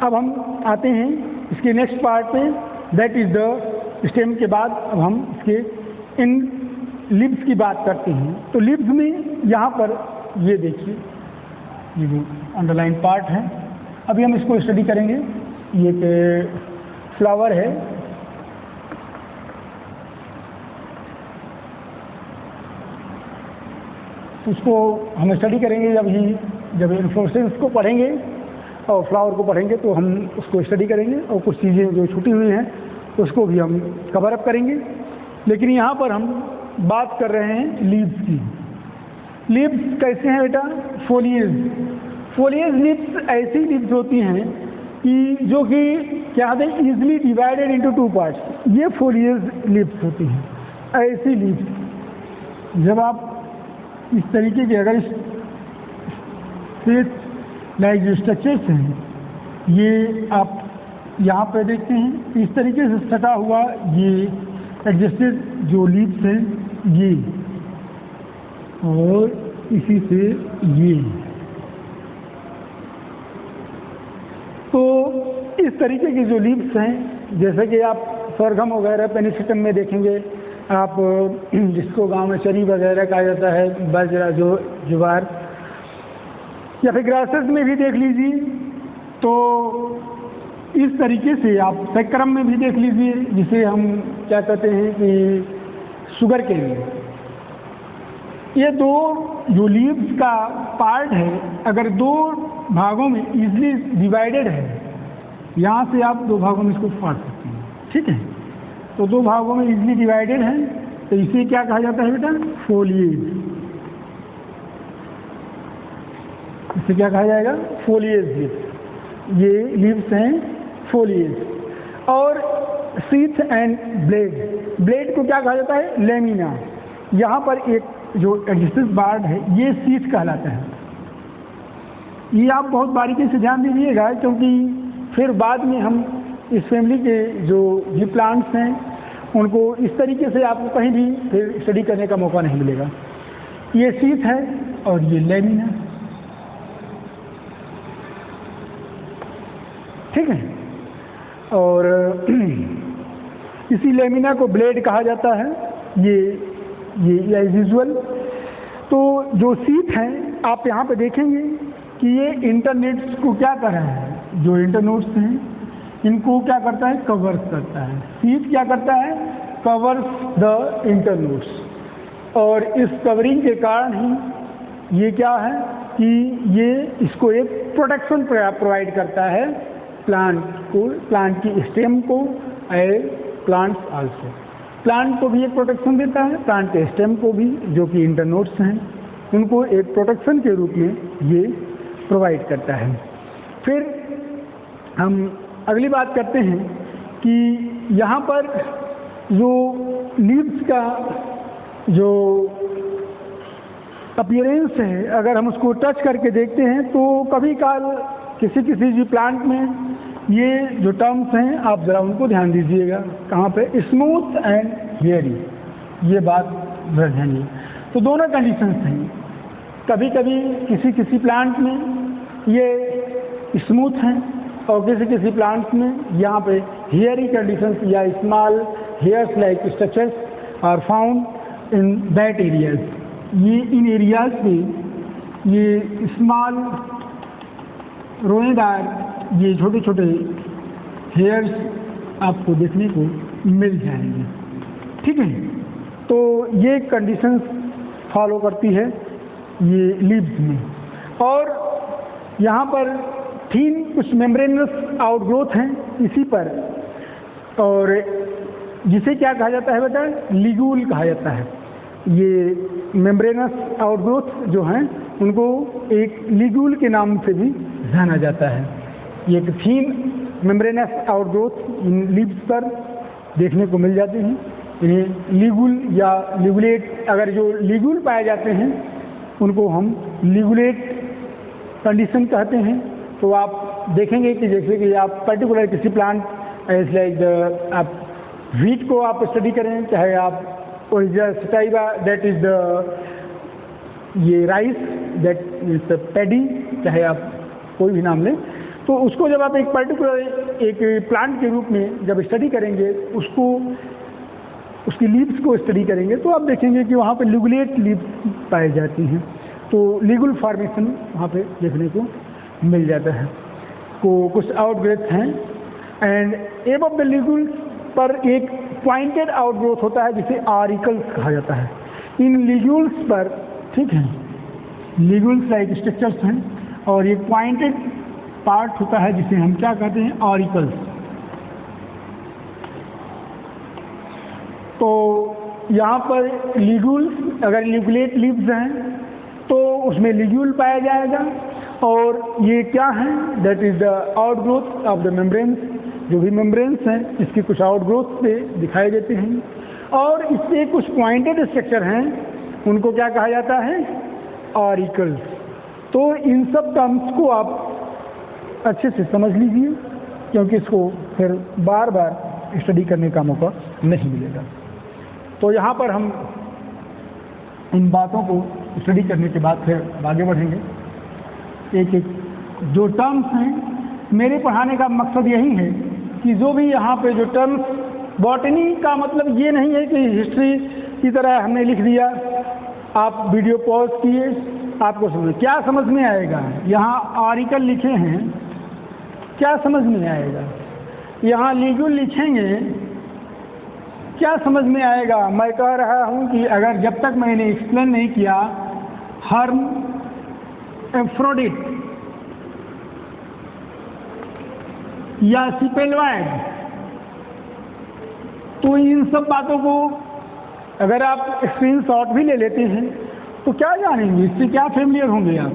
अब हम आते हैं इसके नेक्स्ट पार्ट पे, दैट इज द स्टेम के बाद अब हम इसके इन लिब्स की बात करते हैं। तो लिब्स में यहाँ पर ये देखिए, ये जो अंडरलाइन पार्ट है, अभी हम इसको स्टडी करेंगे। ये फ्लावर है, उसको हम स्टडी करेंगे जब इन्फ्लोरेसेंस को पढ़ेंगे और फ्लावर को पढ़ेंगे, तो हम उसको स्टडी करेंगे और कुछ चीज़ें जो छूटी हुई हैं उसको भी हम कवर अप करेंगे। लेकिन यहाँ पर हम बात कर रहे हैं लीव्स की। लीव्स कैसे हैं बेटा, फोलिएज लीव्स ऐसी लीव्स होती हैं कि जो कि क्या होते हैं, ईजिली डिवाइडेड इनटू 2 पार्ट्स। ये फोलिएज लीव्स होती हैं। ऐसी लीव्स जब आप इस तरीके के अगर लाइक जो स्ट्रक्चर्स हैं, ये आप यहाँ पर देखते हैं, इस तरीके से सटा हुआ ये एडजस्टेड जो लीव्स हैं, ये और इसी से ये। तो इस तरीके की जो लीव्स हैं, जैसे कि आप सरगम वगैरह पेनिसिटम में देखेंगे आप, जिसको गांव में चरी वगैरह कहा जाता है, बाजरा, जो ज्वार, या फिर ग्रासेस में भी देख लीजिए। तो इस तरीके से आप सैक्रम में भी देख लीजिए, जिसे हम क्या कहते हैं कि शुगर के लिए। ये दो जो लीव्स का पार्ट है, अगर दो भागों में इजीली डिवाइडेड है, यहाँ से आप दो भागों में इसको फाड़ सकते हैं, ठीक है। तो दो भागों में इजीली डिवाइडेड है, तो इसे क्या कहा जाता है बेटा? फोलिएज। इसे क्या कहा जाएगा? फोलिएज। ये लीव्स हैं फोलिएज। और सीथ एंड ब्लेड, ब्लेड को क्या कहा जाता है? लेमिना। यहाँ पर एक जो एडजेसेंट पार्ट है ये सीथ कहलाता है। ये आप बहुत बारीकी से ध्यान दीजिएगा, क्योंकि फिर बाद में हम इस फैमिली के जो ये प्लांट्स हैं उनको इस तरीके से आपको कहीं भी फिर स्टडी करने का मौका नहीं मिलेगा। ये सीथ है और ये लेमिना, ठीक है। और इसी लेमिना को ब्लेड कहा जाता है। ये एज यूजुअल। तो जो सीथ है आप यहाँ पे देखेंगे कि ये इंटरनेट्स को क्या कर रहा है, जो इंटरनोड्स हैं इनको क्या करता है? कवर्स करता है। सीथ क्या करता है? Covers the internodes. और इस कवरिंग के कारण ही ये क्या है कि ये इसको एक प्रोटेक्शन प्रोवाइड करता है प्लांट को, प्लांट की स्टेम को, एंड प्लांट्स आल्सो। प्लांट को भी एक प्रोटेक्शन देता है, प्लांट के स्टेम को भी, जो कि इंटरनोड्स हैं उनको एक प्रोटेक्शन के रूप में ये प्रोवाइड करता है। फिर हम अगली बात करते हैं कि यहाँ पर जो लीव्स का जो अपीयरेंस है, अगर हम उसको टच करके देखते हैं तो कभी काल किसी किसी जी प्लांट में ये जो टर्म्स हैं आप ज़रा उनको ध्यान दीजिएगा। कहाँ पे? स्मूथ एंड हेयरी, ये बात ध्यान है। तो दोनों कंडीशंस हैं। कभी कभी किसी किसी प्लांट में ये स्मूथ हैं और किसी किसी प्लांट्स में यहाँ पे हेयरी कंडीशंस या small hairs like structures are found in that areas. ये इन एरियाज में ये स्मॉल रोएदार ये छोटे छोटे हेयर्स आपको देखने को मिल जाएंगे, ठीक है। तो ये कंडीशंस फॉलो करती है ये लीव्स में। और यहाँ पर थीन कुछ मेम्ब्रेनस आउटग्रोथ हैं इसी पर, और जिसे क्या कहा जाता है बेटा? लिग्यूल कहा जाता है। ये मेम्ब्रेनस आउटग्रोथ जो हैं उनको एक लिग्यूल के नाम से भी जाना जाता है। ये एक थीन मेम्ब्रेनस आउटग्रोथ इन लीव्स पर देखने को मिल जाते हैं। इन्हें लिग्यूल या लिगुलेट, अगर जो लिग्यूल पाए जाते हैं उनको हम लिगुलेट कंडीशन कहते हैं। तो आप देखेंगे कि जैसे कि आप पर्टिकुलर किसी प्लांट एज लाइक आप व्हीट को आप स्टडी करें, चाहे आप original sativa that is the ये राइस दैट इज पैडी, चाहे आप कोई भी नाम लें, तो उसको जब आप एक पर्टिकुलर एक प्लांट के रूप में जब स्टडी करेंगे, उसको उसकी लीव्स को स्टडी करेंगे, तो आप देखेंगे कि वहाँ पे लिगुलेट लीव्स पाई जाती हैं। तो लिगुल फॉर्मेशन वहाँ पे देखने को मिल जाता है। को कुछ आउटग्रोथ हैं एंड एबव द लिगुल पर एक पॉइंटेड आउटग्रोथ होता है जिसे आरिकल्स कहा जाता है। इन लिग्यूल्स पर, ठीक है, लिग्यूल्स लाइक स्ट्रक्चर्स हैं और ये पॉइंटेड पार्ट होता है जिसे हम क्या कहते हैं? ऑरिकल्स। तो यहाँ पर लिग्यूल्स, अगर लिगुलेट लीव्स हैं तो उसमें लिग्यूल पाया जाएगा, और ये क्या है? That is the outgrowth of the membranes. जो भी मेम्ब्रेन्स हैं इसकी कुछ आउटग्रोथ पे दिखाई देते हैं, और इससे कुछ पॉइंटेड स्ट्रक्चर हैं उनको क्या कहा जाता है? ऑरिकल्स। तो इन सब टर्म्स को आप अच्छे से समझ लीजिए, क्योंकि इसको फिर बार बार स्टडी करने का मौका नहीं मिलेगा। तो यहाँ पर हम इन बातों को स्टडी करने के बाद फिर आगे बढ़ेंगे। एक एक जो टर्म्स हैं, मेरे पढ़ाने का मकसद यही है कि जो भी यहाँ पे जो टर्म्स, बॉटनी का मतलब ये नहीं है कि हिस्ट्री की तरह हमने लिख दिया, आप वीडियो पॉज किए, आपको समझ क्या समझ में आएगा? यहाँ आर्टिकल लिखे हैं, क्या समझ में आएगा? यहाँ लीगुल लिखेंगे, क्या समझ में आएगा? मैं कह रहा हूं कि अगर जब तक मैंने एक्सप्लेन नहीं किया हर्माफ्रोडिट या सिपेल्वाइड, तो इन सब बातों को अगर आप स्क्रीनशॉट भी ले लेते हैं तो क्या जानेंगे, इससे क्या फेमिलियर होंगे आप?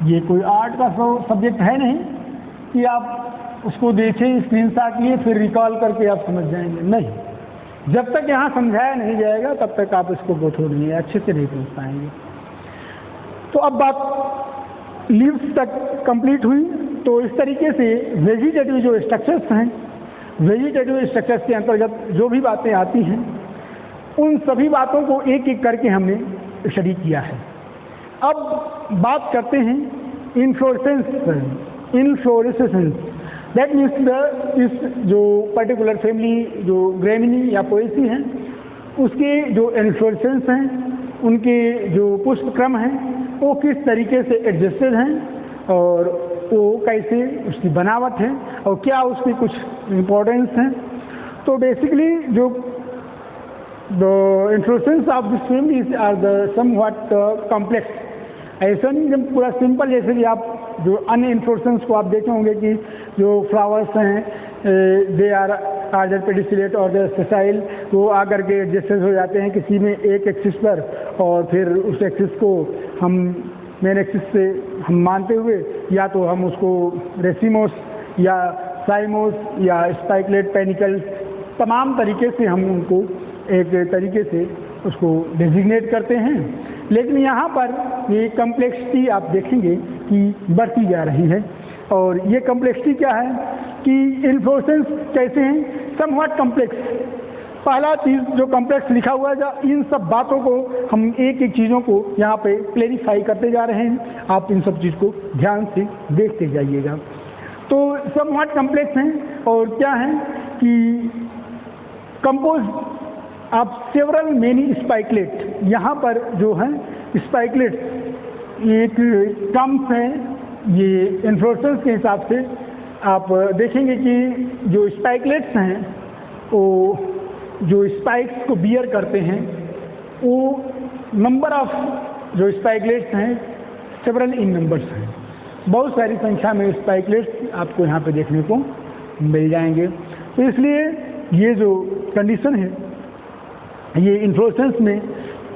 ये कोई आर्ट का सब्जेक्ट है नहीं कि आप उसको देखें, स्क्रीनशॉट लिए, फिर रिकॉल करके आप समझ जाएंगे। नहीं, जब तक यहाँ समझाया नहीं जाएगा तब तक आप इसको गोथो नहीं अच्छे से नहीं समझ पाएंगे। तो अब बात लीव्स तक कंप्लीट हुई। तो इस तरीके से वेजिटेटिव जो स्ट्रक्चर्स हैं, वेजिटेटिव स्ट्रक्चर्स के अंतर्गत जो भी बातें आती हैं उन सभी बातों को एक एक करके हमने स्टडी किया है। अब बात करते हैं इन्फ्लोरेसेंस। दैट मीन्स इस जो पर्टिकुलर फैमिली जो ग्रेमिनी या पोएसी हैं उसके जो इन्फ्लोरेसेंस हैं, उनके जो पुष्प क्रम हैं वो किस तरीके से एडजस्टेड हैं और वो कैसे उसकी बनावट है और क्या उसकी कुछ इम्पोर्टेंस हैं। तो बेसिकली जो the inflorescence of these families are the somewhat complex। ऐसा नहीं जब पूरा सिंपल, जैसे कि आप जो अन्य इन्फ्लोरेसेंस को आप देखे होंगे कि जो फ्लावर्स हैं दे आर आर्डर पेडिसिलेट और सेसाइल, वो आकर के एडजस्टेड हो जाते हैं किसी में एक एक्सिस पर और फिर उस एक्सिस को हम मेन एक्सिस से हम मानते हुए या तो हम उसको रेसिमोस या साइमोस या स्पाइकलेट पेनिकल्स तमाम तरीके से हम उनको एक तरीके से उसको डेजिग्नेट करते हैं। लेकिन यहाँ पर ये कम्प्लेक्सिटी आप देखेंगे कि बढ़ती जा रही है। और ये कम्प्लेक्सिटी क्या है कि इन्फ्लोरेसेंस कैसे हैं, समव्हाट कम्प्लेक्स। पहला चीज़ जो कम्प्लेक्स लिखा हुआ है, इन सब बातों को हम एक एक चीज़ों को यहाँ पे क्लेरिफाई करते जा रहे हैं। आप इन सब चीज़ को ध्यान से देखते जाइएगा। तो समव्हाट कम्प्लेक्स हैं और क्या है कि कंपोज आप सेवरल मेनी स्पाइकलेट, यहाँ पर जो है स्पाइकलेट एक टर्म्स है, ये इन्फ्लोरेसेंस के हिसाब से आप देखेंगे कि जो स्पाइकलेट्स हैं वो जो स्पाइक्स को बियर करते हैं वो नंबर ऑफ जो स्पाइकलेट्स हैं सेवरल इन नंबर्स हैं, बहुत सारी संख्या में स्पाइकलेट्स आपको यहाँ पे देखने को मिल जाएंगे। तो इसलिए ये जो कंडीशन है ये इन्फ्लोरेसेंस में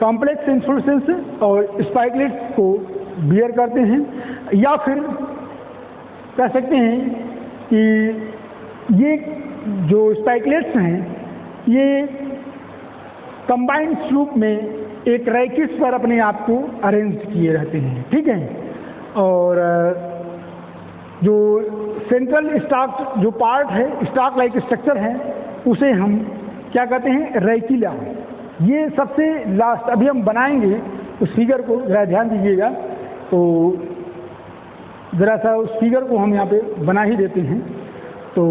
कॉम्प्लेक्स इन्फ्लोरेसेंस और स्पाइकलेट्स को बियर करते हैं, या फिर कह सकते हैं कि ये जो स्पाइकलेट्स हैं ये कंबाइंड रूप में एक रैकिस पर अपने आप को अरेंज किए रहते हैं, ठीक है। और जो सेंट्रल स्टॉक जो पार्ट है, स्टॉक लाइक स्ट्रक्चर है, उसे हम क्या कहते हैं, रैकिला। ये सबसे लास्ट अभी हम बनाएंगे उस फिगर को, ज़रा ध्यान दीजिएगा। तो ज़रा सा उस फिगर को हम यहाँ पे बना ही देते हैं। तो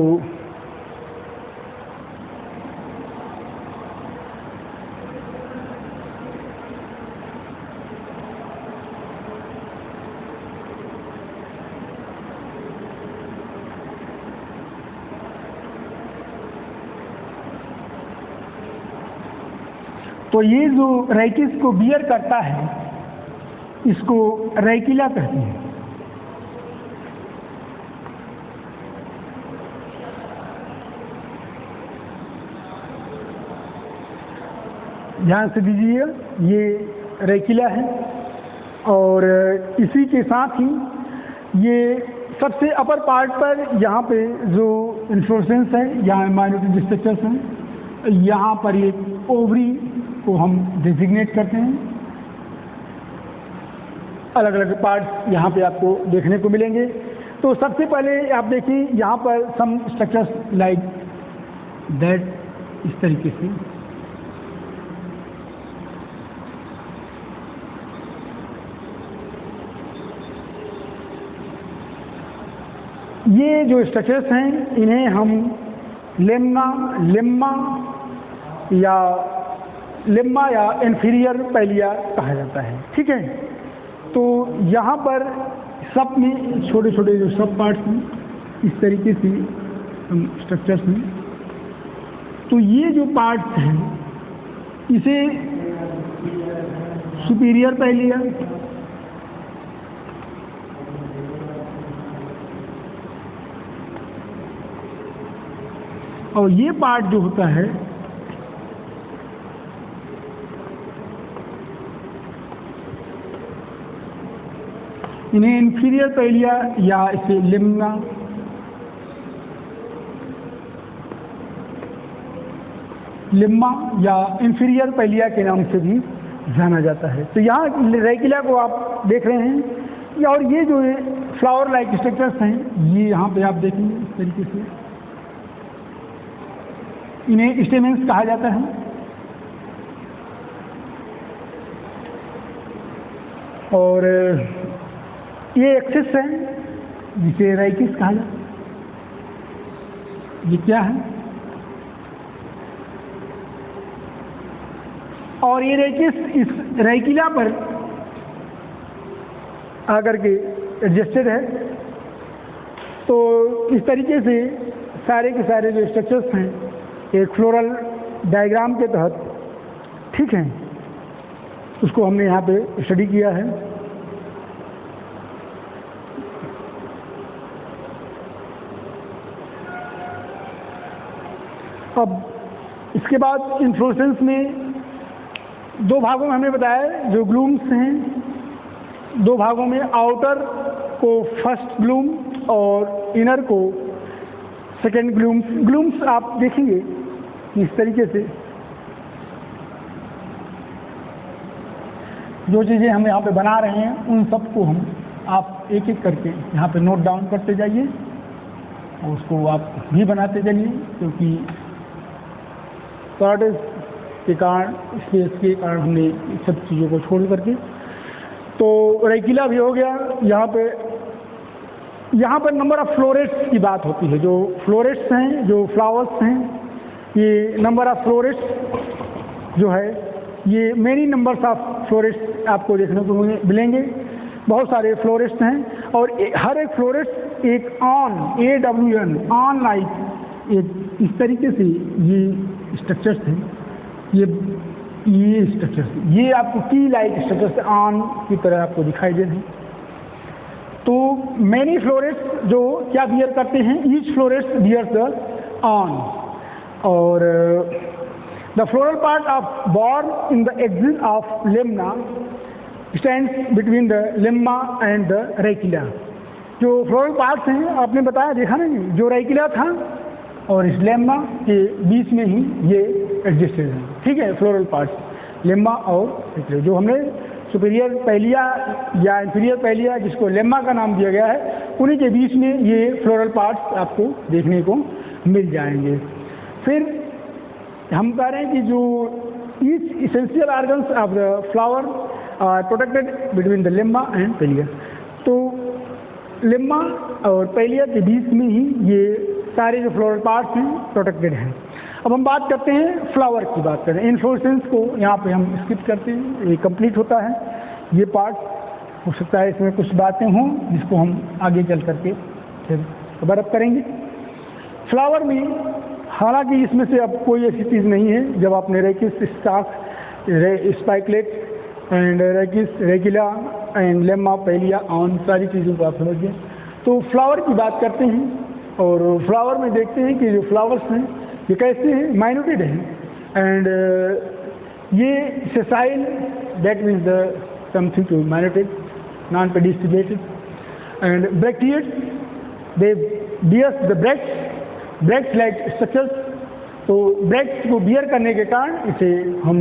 तो ये जो रैकिस को बियर करता है इसको रैकिला कहते हैं। ध्यान से दीजिए, ये रैकिला है और इसी के साथ ही ये सबसे अपर पार्ट पर यहाँ पे जो इन्फ्लोरेसेंस है, यहाँ माइनोरिटी स्ट्रक्चर्स हैं, यहाँ पर एक ओवरी को हम डेजिग्नेट करते हैं। अलग अलग पार्ट्स यहाँ पे आपको देखने को मिलेंगे। तो सबसे पहले आप देखिए यहाँ पर सम स्ट्रक्चर्स लाइक दैट, इस तरीके से ये जो स्ट्रक्चर्स हैं इन्हें हम लेम्मा या इंफीरियर पैलिया कहा जाता है, ठीक है। तो यहाँ पर सब में छोटे छोटे जो सब पार्ट्स हैं इस तरीके से स्ट्रक्चर्स में तो ये जो पार्ट्स हैं इसे सुपीरियर पैलिया, और ये पार्ट जो होता है इन्हें इंफीरियर पैलिया या इसे लिम्मा या इंफीरियर पैलिया के नाम से भी जाना जाता है। तो यहाँ रेकिला को आप देख रहे हैं, और ये जो फ्लावर लाइक स्ट्रक्चर्स हैं ये यहाँ पे आप देखेंगे इस तरीके से, इन्हें स्टेमेंस कहा जाता है। और ये एक्सिस है जिसे राइकिस कहा जाता है। ये क्या है? और ये रेकिस इस रेकिला पर आकर के एडजस्टेड है। तो इस तरीके से सारे के सारे जो स्ट्रक्चर्स हैं एक फ्लोरल डायग्राम के तहत, ठीक है, उसको हमने यहाँ पे स्टडी किया है। अब इसके बाद इन्फ्लोरेसेंस में दो भागों में हमने बताया जो ग्लूम्स हैं, दो भागों में, आउटर को फर्स्ट ग्लूम और इनर को सेकेंड ग्लूम्स। ग्लूम्स आप देखेंगे इस तरीके से जो चीज़ें हम यहाँ पे बना रहे हैं उन सबको हम आप एक एक करके यहाँ पे नोट डाउन करते जाइए और उसको आप भी बनाते चलिए, क्योंकि शॉर्टेज के कारण, स्पेस के कारण हमने इस सब चीज़ों को छोड़ करके, तो रेकिला भी हो गया। यहाँ पर नंबर ऑफ फ्लोरेट्स की बात होती है। जो फ्लोरेट्स हैं, जो फ्लावर्स हैं, ये नंबर ऑफ फ्लोरेट्स जो है ये मेनी नंबर्स ऑफ फ्लोरेट्स आपको देखने को मिलेंगे। बहुत सारे फ्लोरेट्स हैं और हर एक फ्लोरेट्स एक AWN ऑन लाइक एक इस तरीके से ये स्ट्रक्चर्स हैं। ये स्ट्रक्चर्स, ये आपको की लाइक स्ट्रक्चर्स ऑन की तरह आपको दिखाई दे रहे हैं। तो मैनी फ्लोरेट्स जो क्या बियर करते हैं, each florets bears the awn. और the floral part of borne in the axis of lemma stands between the lemma and the rachilla. जो फ्लोरल पार्ट्स हैं आपने बताया, देखा नहीं, जो रेकिला था और इस लेम्मा के बीच में ही ये एडजस्टेड है, ठीक है। फ्लोरल पार्ट्स लेम्मा और रेकिला, जो हमने सुपीरियर पैलिया या इंफीरियर पैलिया जिसको लेम्मा का नाम दिया गया है, उन्हीं के बीच में ये फ्लोरल पार्ट्स आपको देखने को मिल जाएंगे। फिर हम कह रहे हैं कि जो each essential organs of the flower are protected between the lemma and palea. तो लेम्मा और पैलिया के बीच में ही ये सारे जो फ्लोरल पार्ट्स हैं प्रोटेक्टेड हैं। अब हम बात करते हैं फ्लावर की, बात करें इन्फ्लोरेसेंस को यहाँ पे हम स्किप करते हैं, ये कंप्लीट होता है ये पार्ट। हो सकता है इसमें कुछ बातें हों जिसको हम आगे चल करके फिर कवर अप करेंगे। फ्लावर में हालांकि इसमें से अब कोई ऐसी चीज़ नहीं है, जब आपने rachis, stalk, spikelet and rachis, rachilla and lemma, palea, awn, सारी चीज़ों को आप समझ गए। तो फ्लावर की बात करते हैं और फ्लावर में देखते हैं कि जो फ्लावर्स हैं ये कैसे हैं, माइन्यूटेड हैं एंड ये sessile, that means the something to minuted, non pedicellated and bracteate, they bears the bracts like structures. तो ब्रैक्ट्स को बियर करने के कारण इसे हम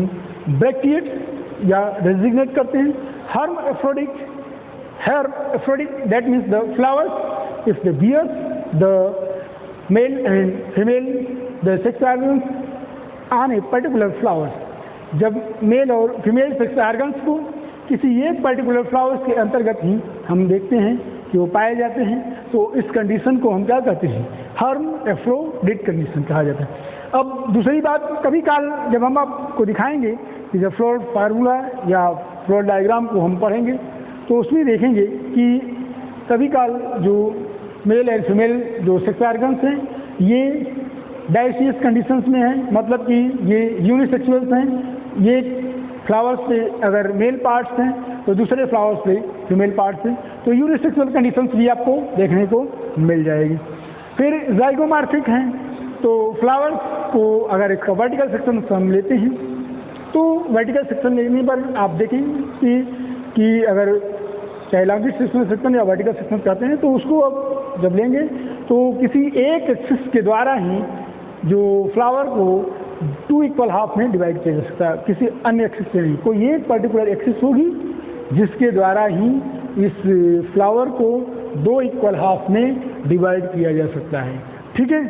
ब्रैक्टिएट या डेजिग्नेट करते हैं। hermaphrodite, that means the flowers, if they bears the male and female the sex organs on a particular flowers, जब मेल और फीमेल सेक्स ऑर्गन्स को किसी एक पर्टिकुलर फ्लावर्स के अंतर्गत ही हम देखते हैं कि वो पाए जाते हैं, तो इस कंडीशन को हम क्या कहते हैं, hermaphrodite कंडीशन कहा जाता है। अब दूसरी बात, कभी काल जब हम आपको दिखाएंगे कि जब फ्लोरल फार्मूला या फ्लोरल डायग्राम को हम पढ़ेंगे तो उसमें देखेंगे कि कभी काल जो मेल एंड फीमेल जो सेक्स ऑर्गन्स हैं ये डायसियस कंडीशंस में है, मतलब कि ये यूनिसेक्सुअल्स हैं। ये फ्लावर्स पे अगर मेल पार्ट्स हैं तो दूसरे फ्लावर्स पे फीमेल पार्ट्स हैं, तो यूनिसेक्सुअल कंडीशंस भी आपको देखने को मिल जाएगी। फिर जाइगोमॉर्फिक हैं, तो फ्लावर्स को अगर इसका वर्टिकल सेक्शन हम लेते हैं तो वर्टिकल सेक्शन लेने पर आप देखेंगे कि अगर चाहे लॉन्गिट्यूडिनल सेक्शन या वर्टिकल सेक्शन कहते हैं, तो उसको अब जब लेंगे तो किसी एक एक्सिस के द्वारा ही जो फ्लावर को 2 इक्वल हाफ में डिवाइड किया जा सकता है, किसी अन्य एक्सिस से नहीं। कोई एक पर्टिकुलर एक्सिस होगी जिसके द्वारा ही इस फ्लावर को 2 इक्वल हाफ में डिवाइड किया जा सकता है। ठीक है।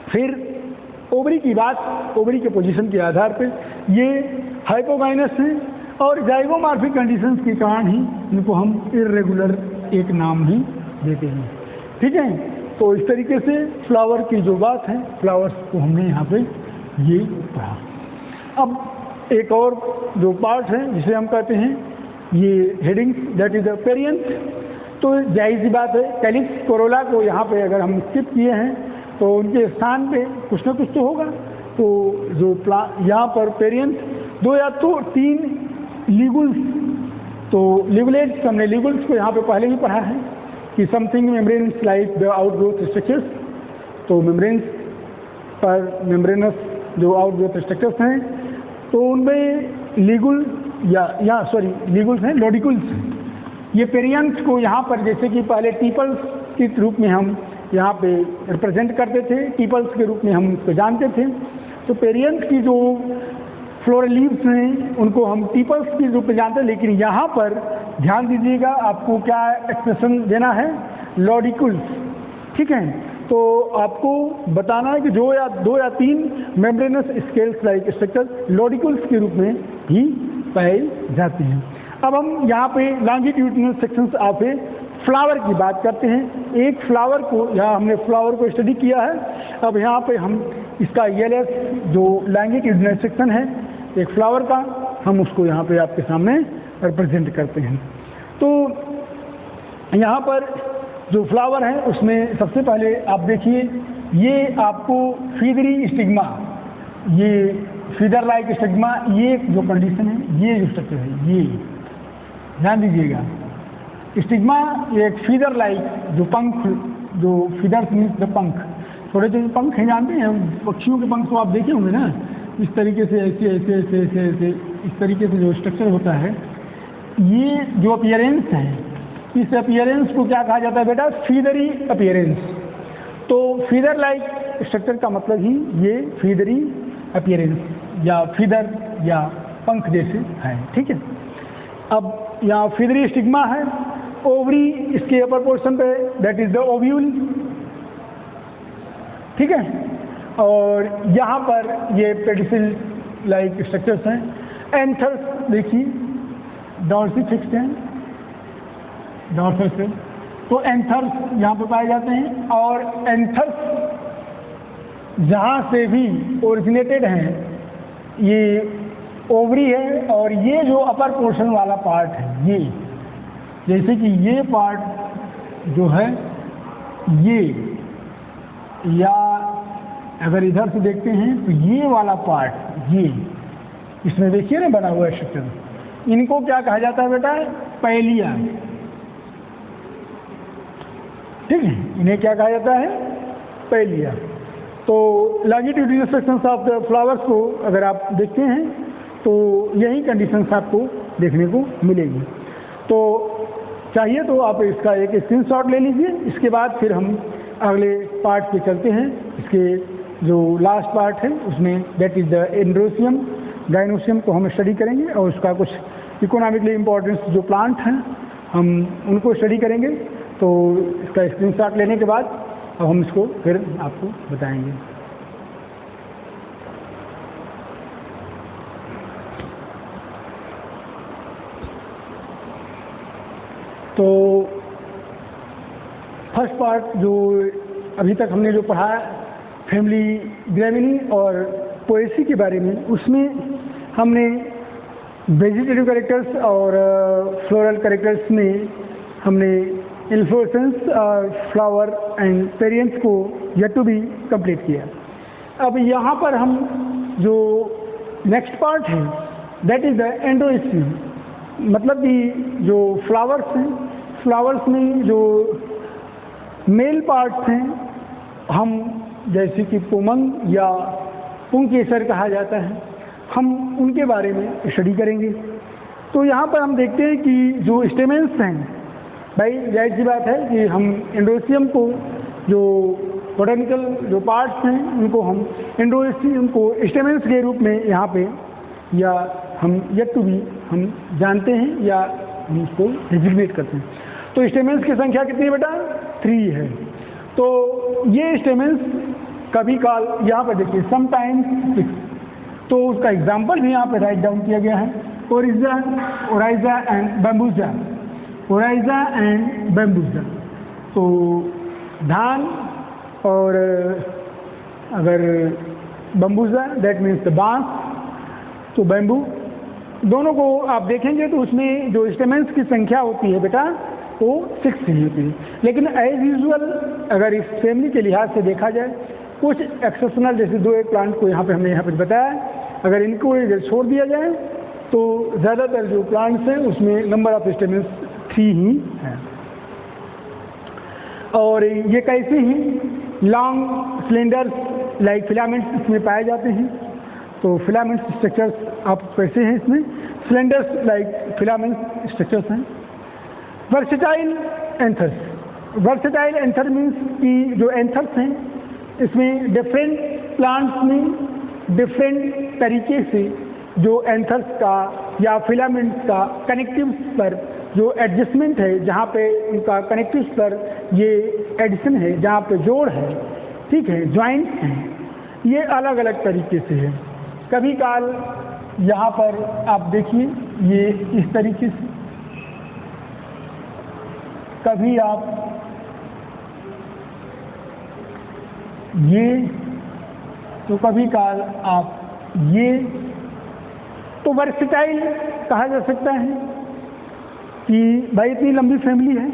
फिर ओवरी की बात, ओवरी के पोजीशन के आधार पर ये हाइपोगाइनस है और जाइगोमॉर्फिक कंडीशंस के कारण ही इनको हम इर्रेगुलर एक नाम ही देते हैं। ठीक है। तो इस तरीके से फ्लावर की जो बात है, फ्लावर्स को हमने यहाँ पे ये पढ़ा। अब एक और जो पार्ट है जिसे हम कहते हैं ये headings, that is the perianth. तो जाहिर सी बात है कैलिक्स कोरोला को यहाँ पे अगर हम स्किप किए हैं तो उनके स्थान पे कुछ ना कुछ तो होगा। तो जो यहाँ पर पेरियंथ 2 या तो 3 लिगुल्स, तो लिगुलेट्स, हमने लिगुल्स को यहाँ पे पहले ही पढ़ा है कि something membranes like the outgrowth structures. तो मेम्ब्रेन्स पर मेम्ब्रेनस जो आउटग्रोथ स्ट्रक्चर्स हैं तो उनमें लिगुल लिगुल्स हैं, लॉडिकुल्स। ये पेरियंथ को यहाँ पर जैसे कि पहले टीपल्स के रूप में हम यहाँ पे रिप्रेजेंट करते थे, टीपल्स के रूप में हम इसको जानते थे। तो पेरियंथ की जो फ्लोरल लीव्स हैं उनको हम टीपल्स के रूप में जानते हैं, लेकिन यहाँ पर ध्यान दीजिएगा आपको क्या एक्सप्रेशन देना है, लॉडिकुल्स। ठीक है। तो आपको बताना है कि 2 या 3 मेम्ब्रेनस स्केल्स लाइक स्ट्रक्चर लॉडिकुल्स के रूप में ही पाए जाते हैं। अब हम यहाँ पे longitudinal sections of a flower की बात करते हैं। एक फ्लावर को, यहाँ हमने फ्लावर को स्टडी किया है, अब यहाँ पे हम इसका येलेस जो लॉन्गिट्यूडिनल सेक्शन है एक फ्लावर का, हम उसको यहाँ पे आपके सामने रिप्रेजेंट करते हैं। तो यहाँ पर जो फ्लावर है उसमें सबसे पहले आप देखिए ये आपको फीदरी स्टिग्मा, ये फीदर लाइक स्टिग्मा, ये जो कंडीशन है, ये जो स्ट्रक्चर है, ये ध्यान दीजिएगा। स्टिग्मा एक फीदर लाइक जो पंख, जो फीदर्स मीन्स द पंख, छोटे छोटे पंख हैं, जानते हैं पक्षियों के पंख तो आप देखे होंगे ना, इस तरीके से ऐसे ऐसे ऐसे ऐसे ऐसे इस तरीके से जो स्ट्रक्चर होता है, ये जो अपीयरेंस है, इस अपीयरेंस को क्या कहा जाता है बेटा, फीदरी अपीयरेंस। तो फीदर लाइक स्ट्रक्चर का मतलब ही ये फीदरी अपीयरेंस या फीदर या पंख जैसे है। ठीक है। अब यहाँ फीदरी स्टिग्मा है, ओवरी इसके अपर पोर्शन पे, दैट इज द ओव्यूल। ठीक है। और यहाँ पर ये पेडिसिल लाइक स्ट्रक्चर्स हैं। एंथर्स देखिए डॉर्सी फिक्स्ड हैं, डॉर्सल से, तो एंथर्स यहाँ पे पाए जाते हैं। और एंथर्स जहाँ से भी ओरिजिनेटेड हैं ये ओवरी है, और ये जो अपर पोर्शन वाला पार्ट है, ये जैसे कि ये पार्ट जो है ये, या अगर इधर से देखते हैं तो ये वाला पार्ट, ये इसमें देखिए ना बना हुआ स्ट्रक्चर, इनको क्या कहा जाता है बेटा, पैलिया। ठीक है। इन्हें क्या कहा जाता है, पैलिया। तो longitudinal sections of the flowers को अगर आप देखते हैं तो यही कंडीशंस आपको देखने को मिलेगी। तो चाहिए तो आप इसका एक स्क्रीनशॉट ले लीजिए। इसके बाद फिर हम अगले पार्ट पे चलते हैं। इसके जो लास्ट पार्ट है उसमें that is the androecium, gynoecium को हम स्टडी करेंगे, और उसका कुछ इकोनॉमिकली इम्पोर्टेंस जो प्लांट हैं हम उनको स्टडी करेंगे। तो इसका स्क्रीनशॉट लेने के बाद अब हम इसको फिर आपको बताएंगे। तो फर्स्ट पार्ट जो अभी तक हमने जो पढ़ा फैमिली ग्रेमिनी और पोएसी के बारे में, उसमें हमने वेजिटेटिव कैरेक्टर्स और फ्लोरल कैरेक्टर्स में हमने इन्फ्लोरेसेंस, फ्लावर एंड पेरियंस को येट टू बी कंप्लीट किया। अब यहाँ पर हम जो नेक्स्ट पार्ट है दैट इज द एंडोस्पर्म, मतलब कि जो फ्लावर्स हैं, फ्लावर्स में जो मेल पार्ट्स हैं, हम जैसे कि पुमंग या पुंकेसर कहा जाता है, हम उनके बारे में स्टडी करेंगे। तो यहाँ पर हम देखते हैं कि जो स्टेमेंस हैं, भाई जाहिर सी बात है कि हम एंडोस्पर्म को जो बोटेनिकल जो पार्ट्स हैं उनको हम एंडोस्पर्म को स्टेमेंस के रूप में यहाँ पे या हम येट टू बी हम जानते हैं या हम उसको डेजिग्नेट करते हैं। तो स्टेमेंस की संख्या कितनी है बेटा? 3 है। तो ये स्टेमेंस कभी काल यहाँ पर देखिए समटाइम्स 6, तो उसका एग्जाम्पल भी यहाँ पे राइट डाउन किया गया है, ओरिजा, ओराइजा एंड बैम्बूजा, ओराइजा एंड बैम्बूजा। तो धान और अगर बम्बूजा दैट मीन्स द बांस, तो बैम्बू, दोनों को आप देखेंगे तो उसमें जो स्टेमेंस की संख्या होती है बेटा वो 6 ही होती है। लेकिन एज यूजुअल अगर इस फैमिली के लिहाज से देखा जाए, कुछ एक्सेप्शनल जैसे 2-1 प्लांट को हमने यहाँ पर बताया, अगर इनको इधर छोड़ दिया जाए तो ज़्यादातर जो प्लांट्स हैं उसमें नंबर ऑफ स्टेमेंस 3 ही है। और ये कैसे हैं? लॉन्ग सिलेंडर्स लाइक फिलामेंट्स इसमें पाए जाते हैं। तो फिलामेंट स्ट्रक्चर्स आप कैसे हैं इसमें? सिलेंडर्स लाइक फिलामेंट स्ट्रक्चर्स हैं। Versatile anthers, versatile anther means कि जो एंथर्स हैं इसमें डिफरेंट प्लांट्स में डिफरेंट तरीके से जो एंथर्स का या फिलामेंट्स का कनेक्टिव पर जो एडजस्टमेंट है, जहाँ पे उनका कनेक्टिव पर ये एडिशन है, जहाँ पे जोड़ है, ठीक है, ज्वाइंट्स हैं, ये अलग अलग तरीके से है। कभी काल यहाँ पर आप देखिए ये इस तरीके से, कभी आप ये, तो कभी काल आप ये, तो वर्सेटाइल कहा जा सकता है कि भाई इतनी लंबी फैमिली है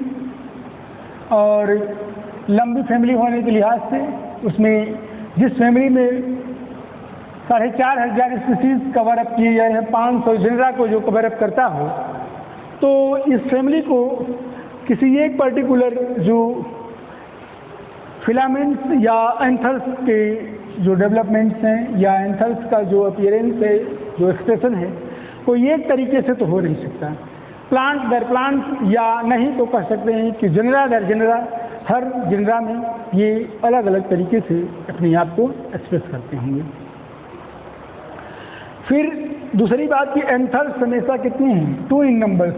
और लंबी फैमिली होने के लिहाज से उसमें जिस फैमिली में 4,500 स्पीसीज कवर अप किए गए हैं, 500 जेनरा को जो कवर अप करता हो, तो इस फैमिली को किसी एक पर्टिकुलर जो फिलामेंट्स या एंथर्स के जो डेवलपमेंट्स हैं या एंथर्स का जो अपीयरेंस है, जो एक्सप्रेशन है, कोई एक तरीके से तो हो नहीं सकता, प्लांट दर प्लांट, या नहीं तो कह सकते हैं कि जनरा दर जनरा, हर जनरा में ये अलग अलग तरीके से अपने आप को एक्सप्रेस करते होंगे। फिर दूसरी बात कि एंथर्स हमेशा कितने हैं? 2 इन नंबर्स।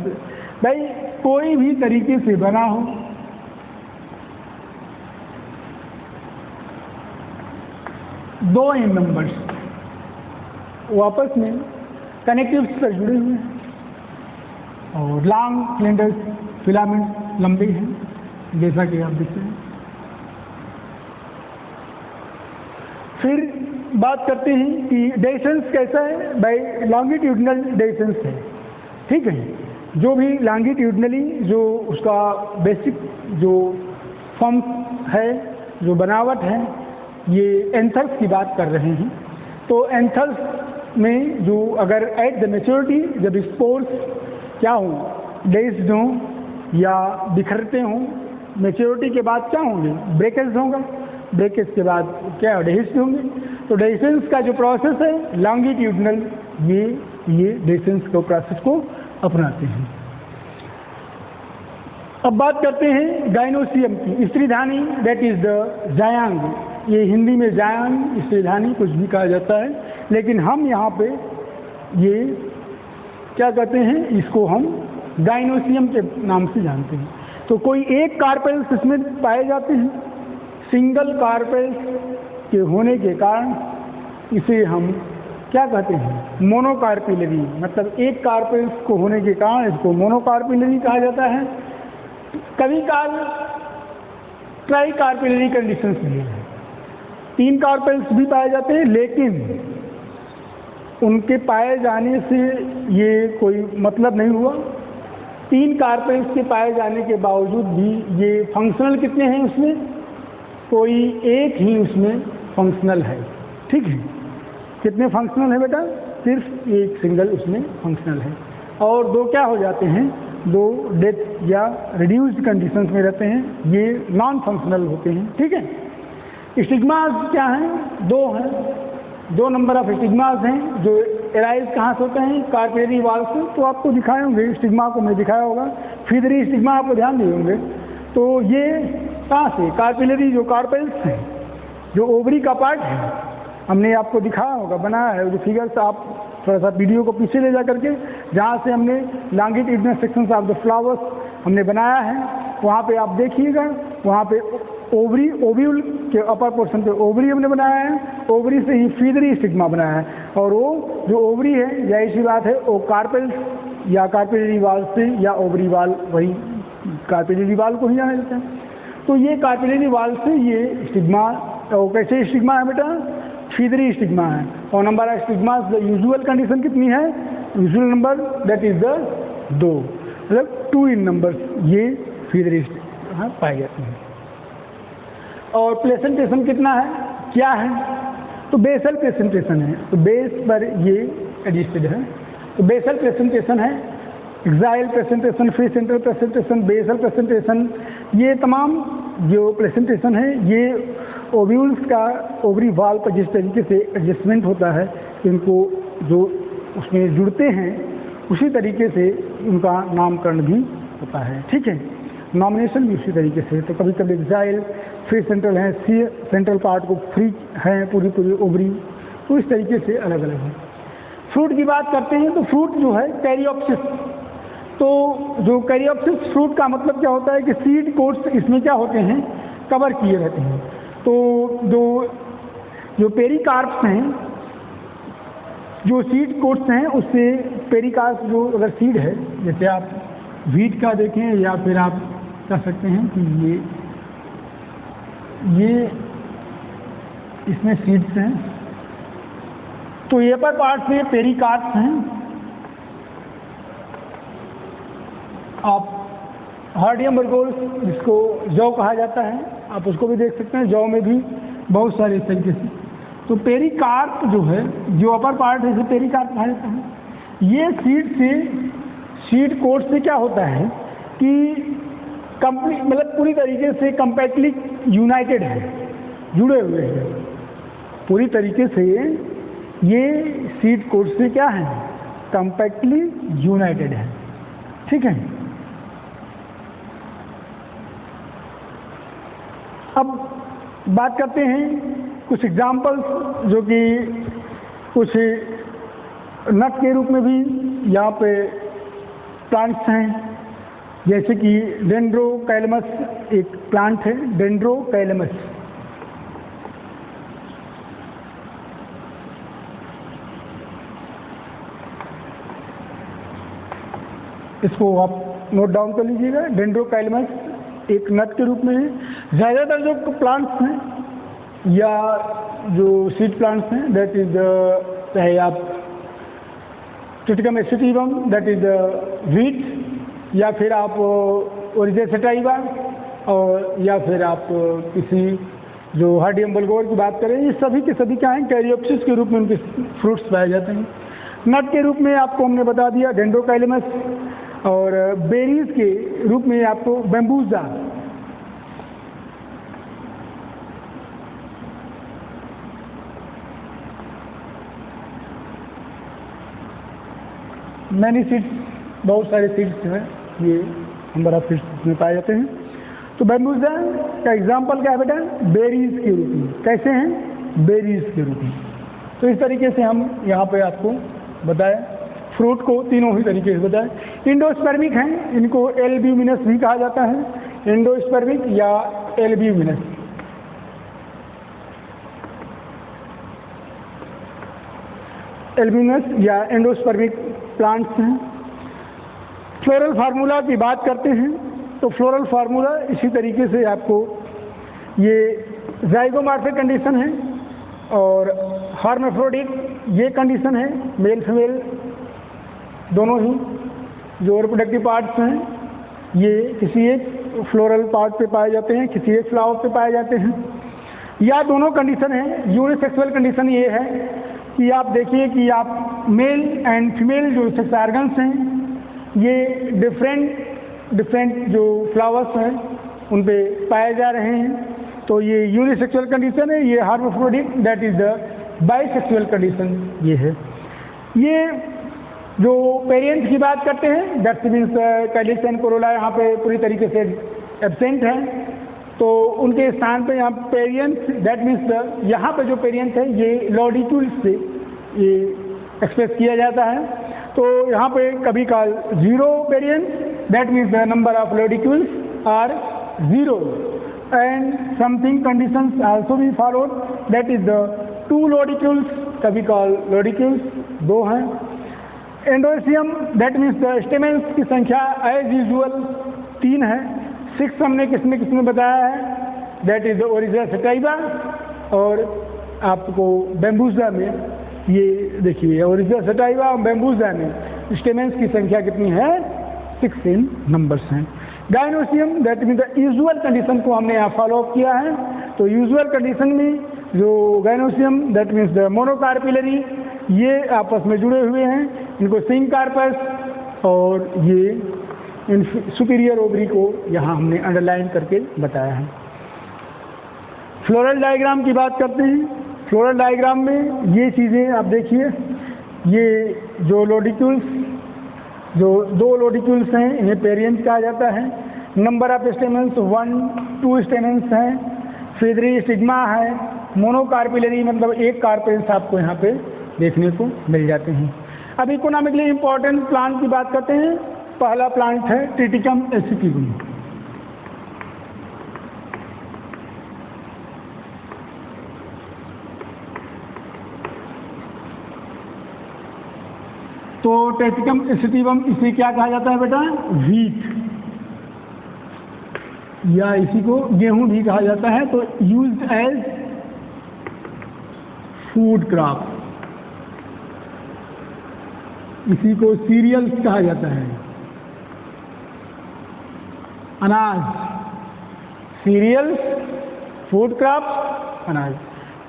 भाई कोई भी तरीके से बना हो, दो इन नंबर्स वो आपस में कनेक्टिव्स पर जुड़े हुए हैं और लॉन्ग सिलेंडर्स फिलामेंट लंबे हैं जैसा कि आप देखते हैं। फिर बात करते हैं कि डेसेंस कैसा है? भाई लॉन्गिट्यूडनल डेसेंस है, ठीक है, जो भी लॉन्गिट्यूडनली जो उसका बेसिक जो फॉर्म है, जो बनावट है, ये एंथर्स की बात कर रहे हैं। तो एंथर्स में जो अगर एट द मैच्योरिटी जब स्पोर्स क्या हो, डेस्ड हों या बिखरते हों, मैच्योरिटी के बाद क्या होंगे? ब्रेकेज होगा, ब्रेकेज के बाद क्या डेहिस्ड होंगे। तो डेसेंस का जो प्रोसेस है लॉन्गिट्यूडनल, ये डेसेंस को प्रोसेस को अपनाते हैं। अब बात करते हैं गाइनोसियम की, स्त्रीधानी, दैट इज द जायांग। ये हिंदी में जायांग, स्त्रीधानी कुछ भी कहा जाता है, लेकिन हम यहाँ पे ये क्या कहते हैं, इसको हम गाइनोसियम के नाम से जानते हैं। तो कोई एक कार्पेल्स इसमें पाए जाते हैं, सिंगल कार्पेल्स के होने के कारण इसे हम क्या कहते हैं, मोनोकार्पिलरी, मतलब एक कार्पेल्स को होने के कारण इसको मोनोकार्पिलरी कहा जाता है। कभी काल ट्राई कार्पिलरी कंडीशंस भी है, 3 कार्पेल्स भी पाए जाते हैं, लेकिन उनके पाए जाने से ये कोई मतलब नहीं हुआ 3 कार्पेल्स के पाए जाने के बावजूद भी ये फंक्शनल कितने हैं उसमें? कोई एक ही उसमें फंक्शनल है। ठीक है, कितने फंक्शनल है बेटा? सिर्फ एक सिंगल उसमें फंक्शनल है, और 2 क्या हो जाते हैं? 2 डेथ या रिड्यूस्ड कंडीशंस में रहते हैं, ये नॉन फंक्शनल होते हैं। ठीक है, स्टिग्मास क्या हैं? 2 हैं, 2 नंबर ऑफ स्टिग्मास हैं जो एराइज कहाँ से होते हैं? कार्पिलरी वाल से। तो आपको दिखाए होंगे, स्टिग्मा को मैं दिखाया होगा, फीदरी स्टिग्मा आपको ध्यान दिए होंगे। तो ये कहाँ से? कार्पिलरी जो कार्पेल्स हैं, जो ओवरी का पार्ट है, हमने आपको दिखाया होगा, बनाया है जो फिगर्स। आप थोड़ा सा वीडियो को पीछे ले जा करके, जहाँ से हमने longitudinal sections of the flowers हमने बनाया है, वहाँ पे आप देखिएगा, वहाँ पे ओवरी, ओव्यूल के अपर पोर्शन पे ओवरी हमने बनाया है, ओवरी से ही फीदरी स्टिग्मा बनाया है, और वो जो ओवरी है, या ऐसी बात है, वो कार्पेल्स या कार्पिलरी वाल से, या ओवरी वाल, वही कार्पिलरी वाल को ही जाना जाता है। तो ये कार्पिलरी वाल से ये स्टिग्मा, और कैसे स्टिग्मा है बेटा? फीदरी स्टिग्मा है। और number of stigma, the usual condition कितनी है? Usual number that is the 2, मतलब 2 इन नंबर ये फीदरी स्टिग्मा पाए जाते हैं। और प्लेसेंटेशन कितना है, क्या है? तो बेसल प्लेसेंटेशन है, तो बेस पर ये एडजस्टेड है, तो बेसल प्लेसेंटेशन है। Axile placentation, free central placentation, basal placentation, ये तमाम जो प्लेसेंटेशन है, ये ओव्यूल्स का ओवरी वाल पर जिस तरीके से एडजस्टमेंट होता है, इनको जो उसमें जुड़ते हैं, उसी तरीके से उनका नामकरण भी होता है। ठीक है, नॉमिनेशन भी उसी तरीके से। तो कभी कभी एक्साइल, फ्री सेंट्रल है, सी सेंट्रल पार्ट को फ्री है पूरी पूरी ओवरी, तो इस तरीके से अलग अलग है। फ्रूट की बात करते हैं तो फ्रूट जो है कैरियोप्सिस, तो जो कैरियोप्सिस फ्रूट का मतलब क्या होता है कि सीड कोट्स इसमें क्या होते हैं? कवर किए रहते हैं। तो जो पेरिकार्प्स हैं, जो सीड कोट्स हैं, उससे पेरिकार्प जो अगर सीड है, जैसे आप व्हीट का देखें, या फिर आप कह सकते हैं कि ये इसमें सीड्स हैं, तो ये पर पार्ट में पेरिकार्प्स हैं। आप हार्डियम बर्गोल्स, जिसको जौ कहा जाता है, आप उसको भी देख सकते हैं, जौ में भी बहुत सारे इस तरीके से। तो पेरिकार्प जो है, जो अपर पार्ट है, इसे पेरिकार्प कहा जाता है। ये सीड से, सीड कोट से क्या होता है कि कंप्लीट, मतलब पूरी तरीके से कंपैक्टली यूनाइटेड है, जुड़े हुए हैं पूरी तरीके से। ये सीड कोट से क्या है? कंपैक्टली यूनाइटेड है। ठीक है, अब बात करते हैं कुछ एग्जाम्पल्स, जो कि कुछ नट के रूप में भी यहाँ पे प्लांट्स हैं, जैसे कि डेंड्रोकैलेमस एक प्लांट है, डेंड्रोकैलेमस। इसको आप नोट डाउन कर लीजिएगा। डेंड्रोकैलेमस एक नट के रूप में है। ज़्यादातर जो प्लांट्स हैं या जो सीड प्लांट्स हैं, दैट इज चाहे आप Triticum aestivum, that is wheat, या फिर आप ओरिजिन सेटाइवा, और या फिर आप किसी जो हार्डियम बल्गोर की बात करें, ये सभी के सभी क्या हैं? कैरियोप्सिस के रूप में उनके फ्रूट्स पाए जाते हैं। नट के रूप में आपको हमने बता दिया डेंड्रोकैलेमस, और बेरीज के रूप में आपको बैम्बूजा, मैनी सीड्स, बहुत सारे सीड्स हैं, ये नंबर ऑफ सीड्स में पाए जाते हैं। तो बैम्बूजा का एग्जाम्पल क्या है बेटा? बेरीज के रूप में। कैसे हैं? बेरीज के रूप में। तो इस तरीके से हम यहाँ पे आपको बताएं, फ्रूट को तीनों ही तरीके से बताएं। इंडोस्पर्मिक हैं, इनको एल्ब्यूमिनस भी कहा जाता है, इंडोस्पर्मिक या एल्ब्यूमिनस। एल्ब्यूमिनस या एंडोस्पर्मिक प्लांट्स हैं। फ्लोरल फार्मूला की बात करते हैं तो फ्लोरल फार्मूला इसी तरीके से आपको, ये जाइगोमॉर्फिक कंडीशन है और हर्माफ्रोडिट ये कंडीशन है, मेल फीमेल दोनों ही। जो रिप्रोडक्टिव पार्ट्स हैं ये किसी एक फ्लोरल पार्ट पे पाए जाते हैं, किसी एक फ्लावर पे पाए जाते हैं, या दोनों कंडीशन है। यूनिसेक्सुअल कंडीशन ये है कि आप देखिए कि आप मेल एंड फीमेल जो सेक्स ऑर्गन्स हैं ये डिफरेंट जो फ्लावर्स हैं उन पे पाए जा रहे हैं, तो ये यूनिसेक्सुअल कंडीशन है। ये hermaphrodite that is the bisexual condition ये है। ये जो पेरियंट की बात करते हैं that means calyx and corolla यहाँ पे पूरी तरीके से एब्सेंट है, तो उनके स्थान पे यहाँ पेरियंट दैट मीन्स यहाँ पे जो पेरियंट है ये लॉडिक्यूल्स से ये एक्सप्रेस किया जाता है। तो यहाँ पे कभी काल 0 perianth that means the number of lodicules are 0 and something conditions also be followed that is the 2 lodicules, कभी काल लॉडिक्यूल्स 2 हैं। Androecium that means the stamens की संख्या एज यूजुअल 3 है। 6 हमने किसने बताया है that is the original sativa, और आपको बैम्बूजा में ये देखिए ओरिजिनल सटाइवा और बैम्बूजा में स्टेमेंस की संख्या कितनी है 6 इन नंबर्स हैं। Gynoecium that mean the usual condition को हमने यहाँ फॉलो अप किया है, तो यूजुअल कंडीशन में जो gynoecium that means the monocarpellary ये आपस में जुड़े हुए हैं, इनको सिंक कार्पस और ये इन सुपीरियर ओवरी को यहाँ हमने अंडरलाइन करके बताया है। फ्लोरल डायग्राम की बात करते हैं। फ्लोरल डायग्राम में ये चीज़ें आप देखिए, ये जो लॉडिक्यूल्स जो 2 लॉडिक्यूल्स हैं इन्हें पेरियंट कहा जाता है। नंबर ऑफ स्टेमेंस 1-2 स्टेमेंस हैं। फेदरी स्टिग्मा है। मोनोकार्पिलरी मतलब एक कार्पेल्स आपको यहाँ पे देखने को मिल जाते हैं। अब इकोनॉमिकली इम्पॉर्टेंट प्लांट की बात करते हैं। पहला प्लांट है ट्रिटिकम एसिटिवम। तो ट्रिटिकम एसिटिवम इसे क्या कहा जाता है बेटा, व्हीट, या इसी को गेहूं भी कहा जाता है। तो यूज्ड एज फूड क्रॉप, इसी को सीरियल्स कहा जाता है, अनाज, सीरियल्स, फूड क्रॉप्स, अनाज।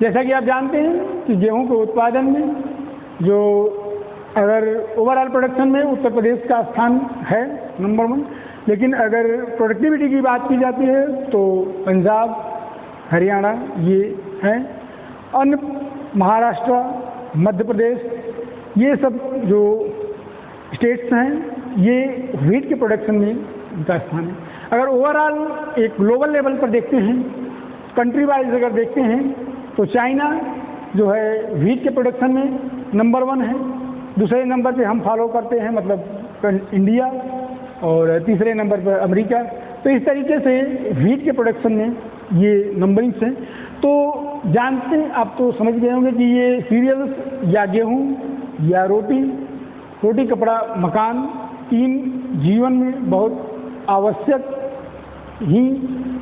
जैसा कि आप जानते हैं कि गेहूं के उत्पादन में जो अगर ओवरऑल प्रोडक्शन में उत्तर प्रदेश का स्थान है नंबर 1, लेकिन अगर प्रोडक्टिविटी की बात की जाती है तो पंजाब, हरियाणा ये हैं। अन्य महाराष्ट्र, मध्य प्रदेश ये सब जो स्टेट्स हैं ये व्हीट के प्रोडक्शन में इनका स्थान है। अगर ओवरऑल एक ग्लोबल लेवल पर देखते हैं, कंट्री वाइज अगर देखते हैं तो चाइना जो है व्हीट के प्रोडक्शन में नंबर 1 है। दूसरे नंबर पे हम फॉलो करते हैं मतलब इंडिया, और तीसरे नंबर पर अमेरिका। तो इस तरीके से व्हीट के प्रोडक्शन में ये नंबरिंग्स हैं। तो जानते हैं आप, तो समझ गए होंगे कि ये सीरियल्स या गेहूँ या रोटी, कपड़ा, मकान, 3 जीवन में बहुत आवश्यक ही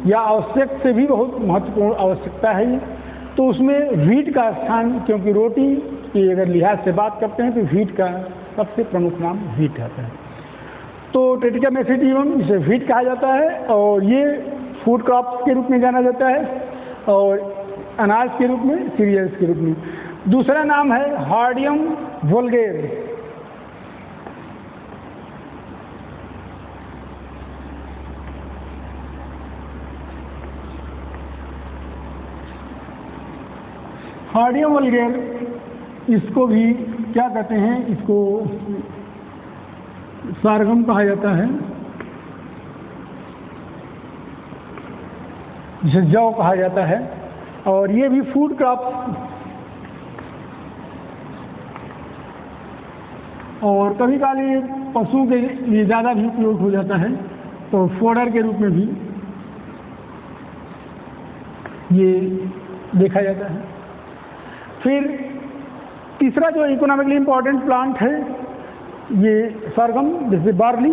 या आवश्यक से भी बहुत महत्वपूर्ण आवश्यकता है ये। तो उसमें व्हीट का स्थान, क्योंकि रोटी की अगर लिहाज से बात करते हैं तो व्हीट का सबसे प्रमुख नाम व्हीट आता है। तो ट्रिटिकम एसिटिवम जिसे व्हीट कहा जाता है, और ये फूड क्रॉप्स के रूप में जाना जाता है, और अनाज के रूप में, सीरियल्स के रूप में। दूसरा नाम है हार्डियम वोल्गेर। हार्डियम वोल्गेर, इसको भी क्या कहते हैं, इसको सारगम कहा जाता है, जिसे जौ कहा जाता है, और ये भी फूड क्रॉप और कभी काली पशुओं के लिए ज़्यादा भी उपयोग हो जाता है, तो फोडर के रूप में भी ये देखा जाता है। फिर तीसरा जो इकोनॉमिकली इम्पॉर्टेंट प्लांट है ये सरगम, जैसे बार्ली,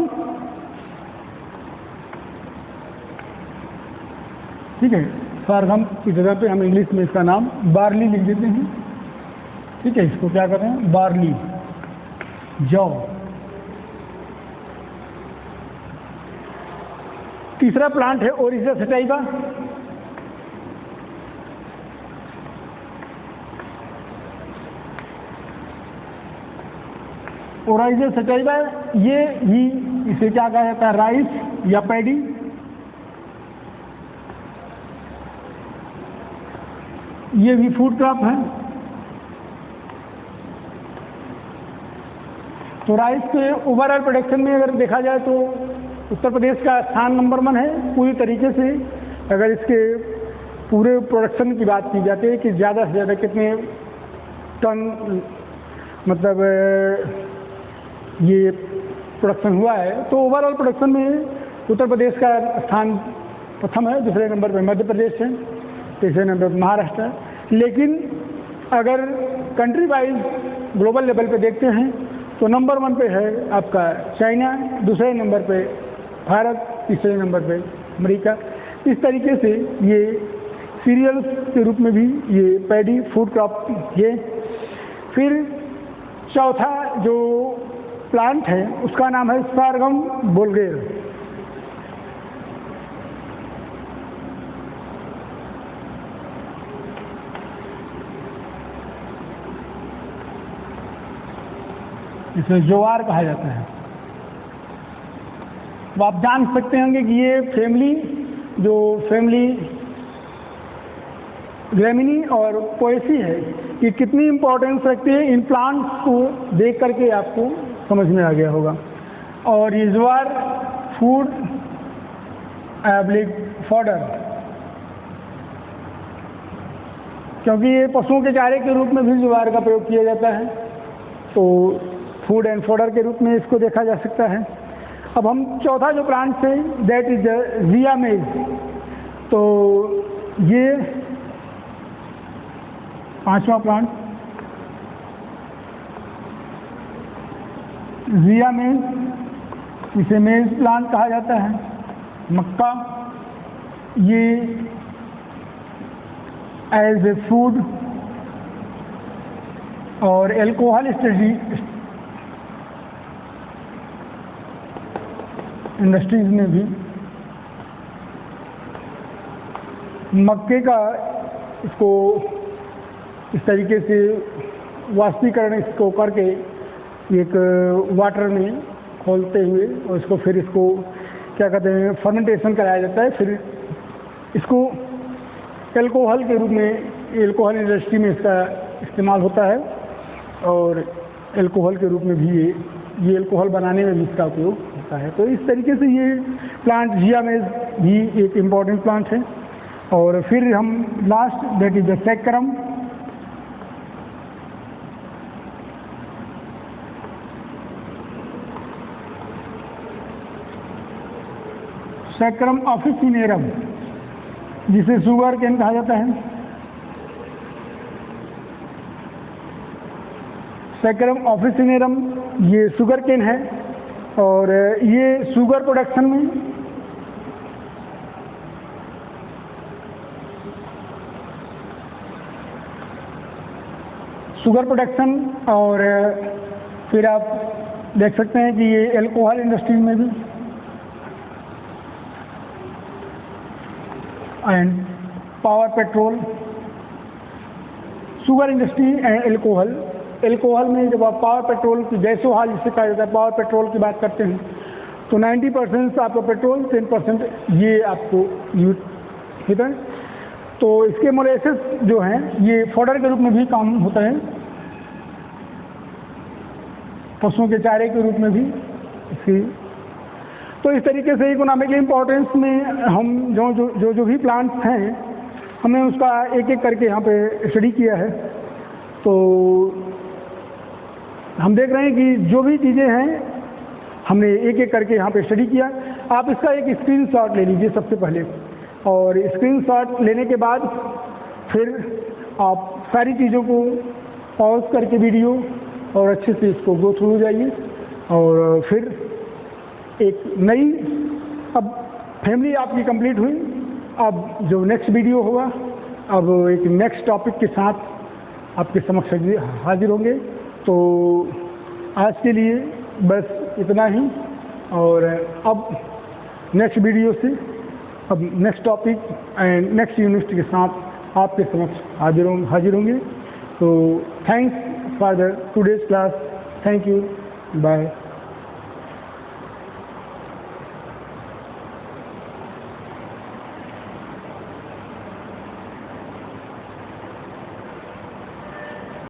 ठीक है। सरगम की जगह पे हम इंग्लिश में इसका नाम बार्ली लिख देते हैं, ठीक है। इसको क्या कहते हैं, बार्ली, जौ। तीसरा प्लांट है ओरिजा सटाइवा। ओरिजा सटाइवा ये ही, इसे क्या कहा जाता है, राइस या पैडी। ये भी फूड क्रॉप है। तो राइस के ओवरऑल प्रोडक्शन में अगर देखा जाए तो उत्तर प्रदेश का स्थान नंबर 1 है पूरी तरीके से। अगर इसके पूरे प्रोडक्शन की बात की जाती है कि ज़्यादा से ज़्यादा कितने टन मतलब ये प्रोडक्शन हुआ है, तो ओवरऑल प्रोडक्शन में उत्तर प्रदेश का स्थान प्रथम है, दूसरे नंबर पे मध्य प्रदेश है, तीसरे नंबर पर महाराष्ट्र है। लेकिन अगर कंट्री वाइज ग्लोबल लेवल पे देखते हैं तो नंबर 1 पे है आपका चाइना, दूसरे नंबर पे भारत, तीसरे नंबर पे अमेरिका। इस तरीके से ये सीरियल्स के रूप में भी ये पैडी फूड क्रॉप ये। फिर चौथा जो प्लांट है उसका नाम है सारगम बोलगेर। इसे ज्वार कहा जाता है। तो आप जान सकते होंगे कि ये फैमिली ग्रेमिनी और पोएसी है, ये कितनी इंपॉर्टेंस रखती है, इन प्लांट्स को देख करके आपको समझ में आ गया होगा। और ये ज्वार फूड एब्लिक फॉडर, क्योंकि ये पशुओं के चारे के रूप में भी ज्वार का प्रयोग किया जाता है, तो फूड एंड फॉडर के रूप में इसको देखा जा सकता है। अब हम चौथा जो प्लांट है दैट इज जिया मेज। तो ये पांचवा प्लांट जिया मेज, इसे मेज प्लांट कहा जाता है। मक्का, ये एज ए फूड और एल्कोहल इंडस्ट्रीज में भी मक्के का इसको इस तरीके से वाष्पीकरण इसको करके एक वाटर में खोलते हुए और इसको फिर इसको क्या कहते हैं फर्मेंटेशन कराया जाता है। फिर इसको एल्कोहल के रूप में, एल्कोहल इंडस्ट्री में इसका इस्तेमाल होता है और एल्कोहल के रूप में भी ये एल्कोहल बनाने में भी इसका उपयोग होता है। तो इस तरीके से ये प्लांट जिया मेज भी एक इम्पॉर्टेंट प्लांट है। और फिर हम last that is the sacrum. Sacrum officinarum, जिसे शुगर केन कहा जाता है। सैक्रम ऑफिसिनेरम ये शुगर केन है और ये शुगर प्रोडक्शन में और फिर आप देख सकते हैं कि ये एल्कोहल इंडस्ट्री में भी and power petrol, sugar industry and alcohol में जब आप पावर पेट्रोल की गैसोहाल जिसे कहा जाता है पावर पेट्रोल की बात करते हैं तो 90% आपका पेट्रोल, 10% ये आपको यूज होता है। तो इसके मोलेसेस जो हैं ये फॉडर के रूप में भी काम होता है, पशुओं के चारे के रूप में भी इसकी। तो इस तरीके से इकोनॉमिकली इम्पोर्टेंस में हम जो भी प्लांट्स हैं हमने उसका एक एक करके यहाँ पे स्टडी किया है। तो हम देख रहे हैं कि जो भी चीज़ें हैं हमने एक एक करके यहाँ पे स्टडी किया। आप इसका एक स्क्रीनशॉट ले लीजिए सबसे पहले, और स्क्रीनशॉट लेने के बाद फिर आप सारी चीज़ों को पॉज करके वीडियो और अच्छे से इसको गो थ्रू जाइए और फिर एक नई, अब फैमिली आपकी कंप्लीट हुई। अब जो नेक्स्ट वीडियो होगा, अब एक नेक्स्ट टॉपिक के साथ आपके समक्ष हाजिर होंगे। तो आज के लिए बस इतना ही, और अब नेक्स्ट वीडियो से अब next topic and next unit के साथ आपके समक्ष हाजिर होंगे। तो thanks for the today's class. Thank you, bye.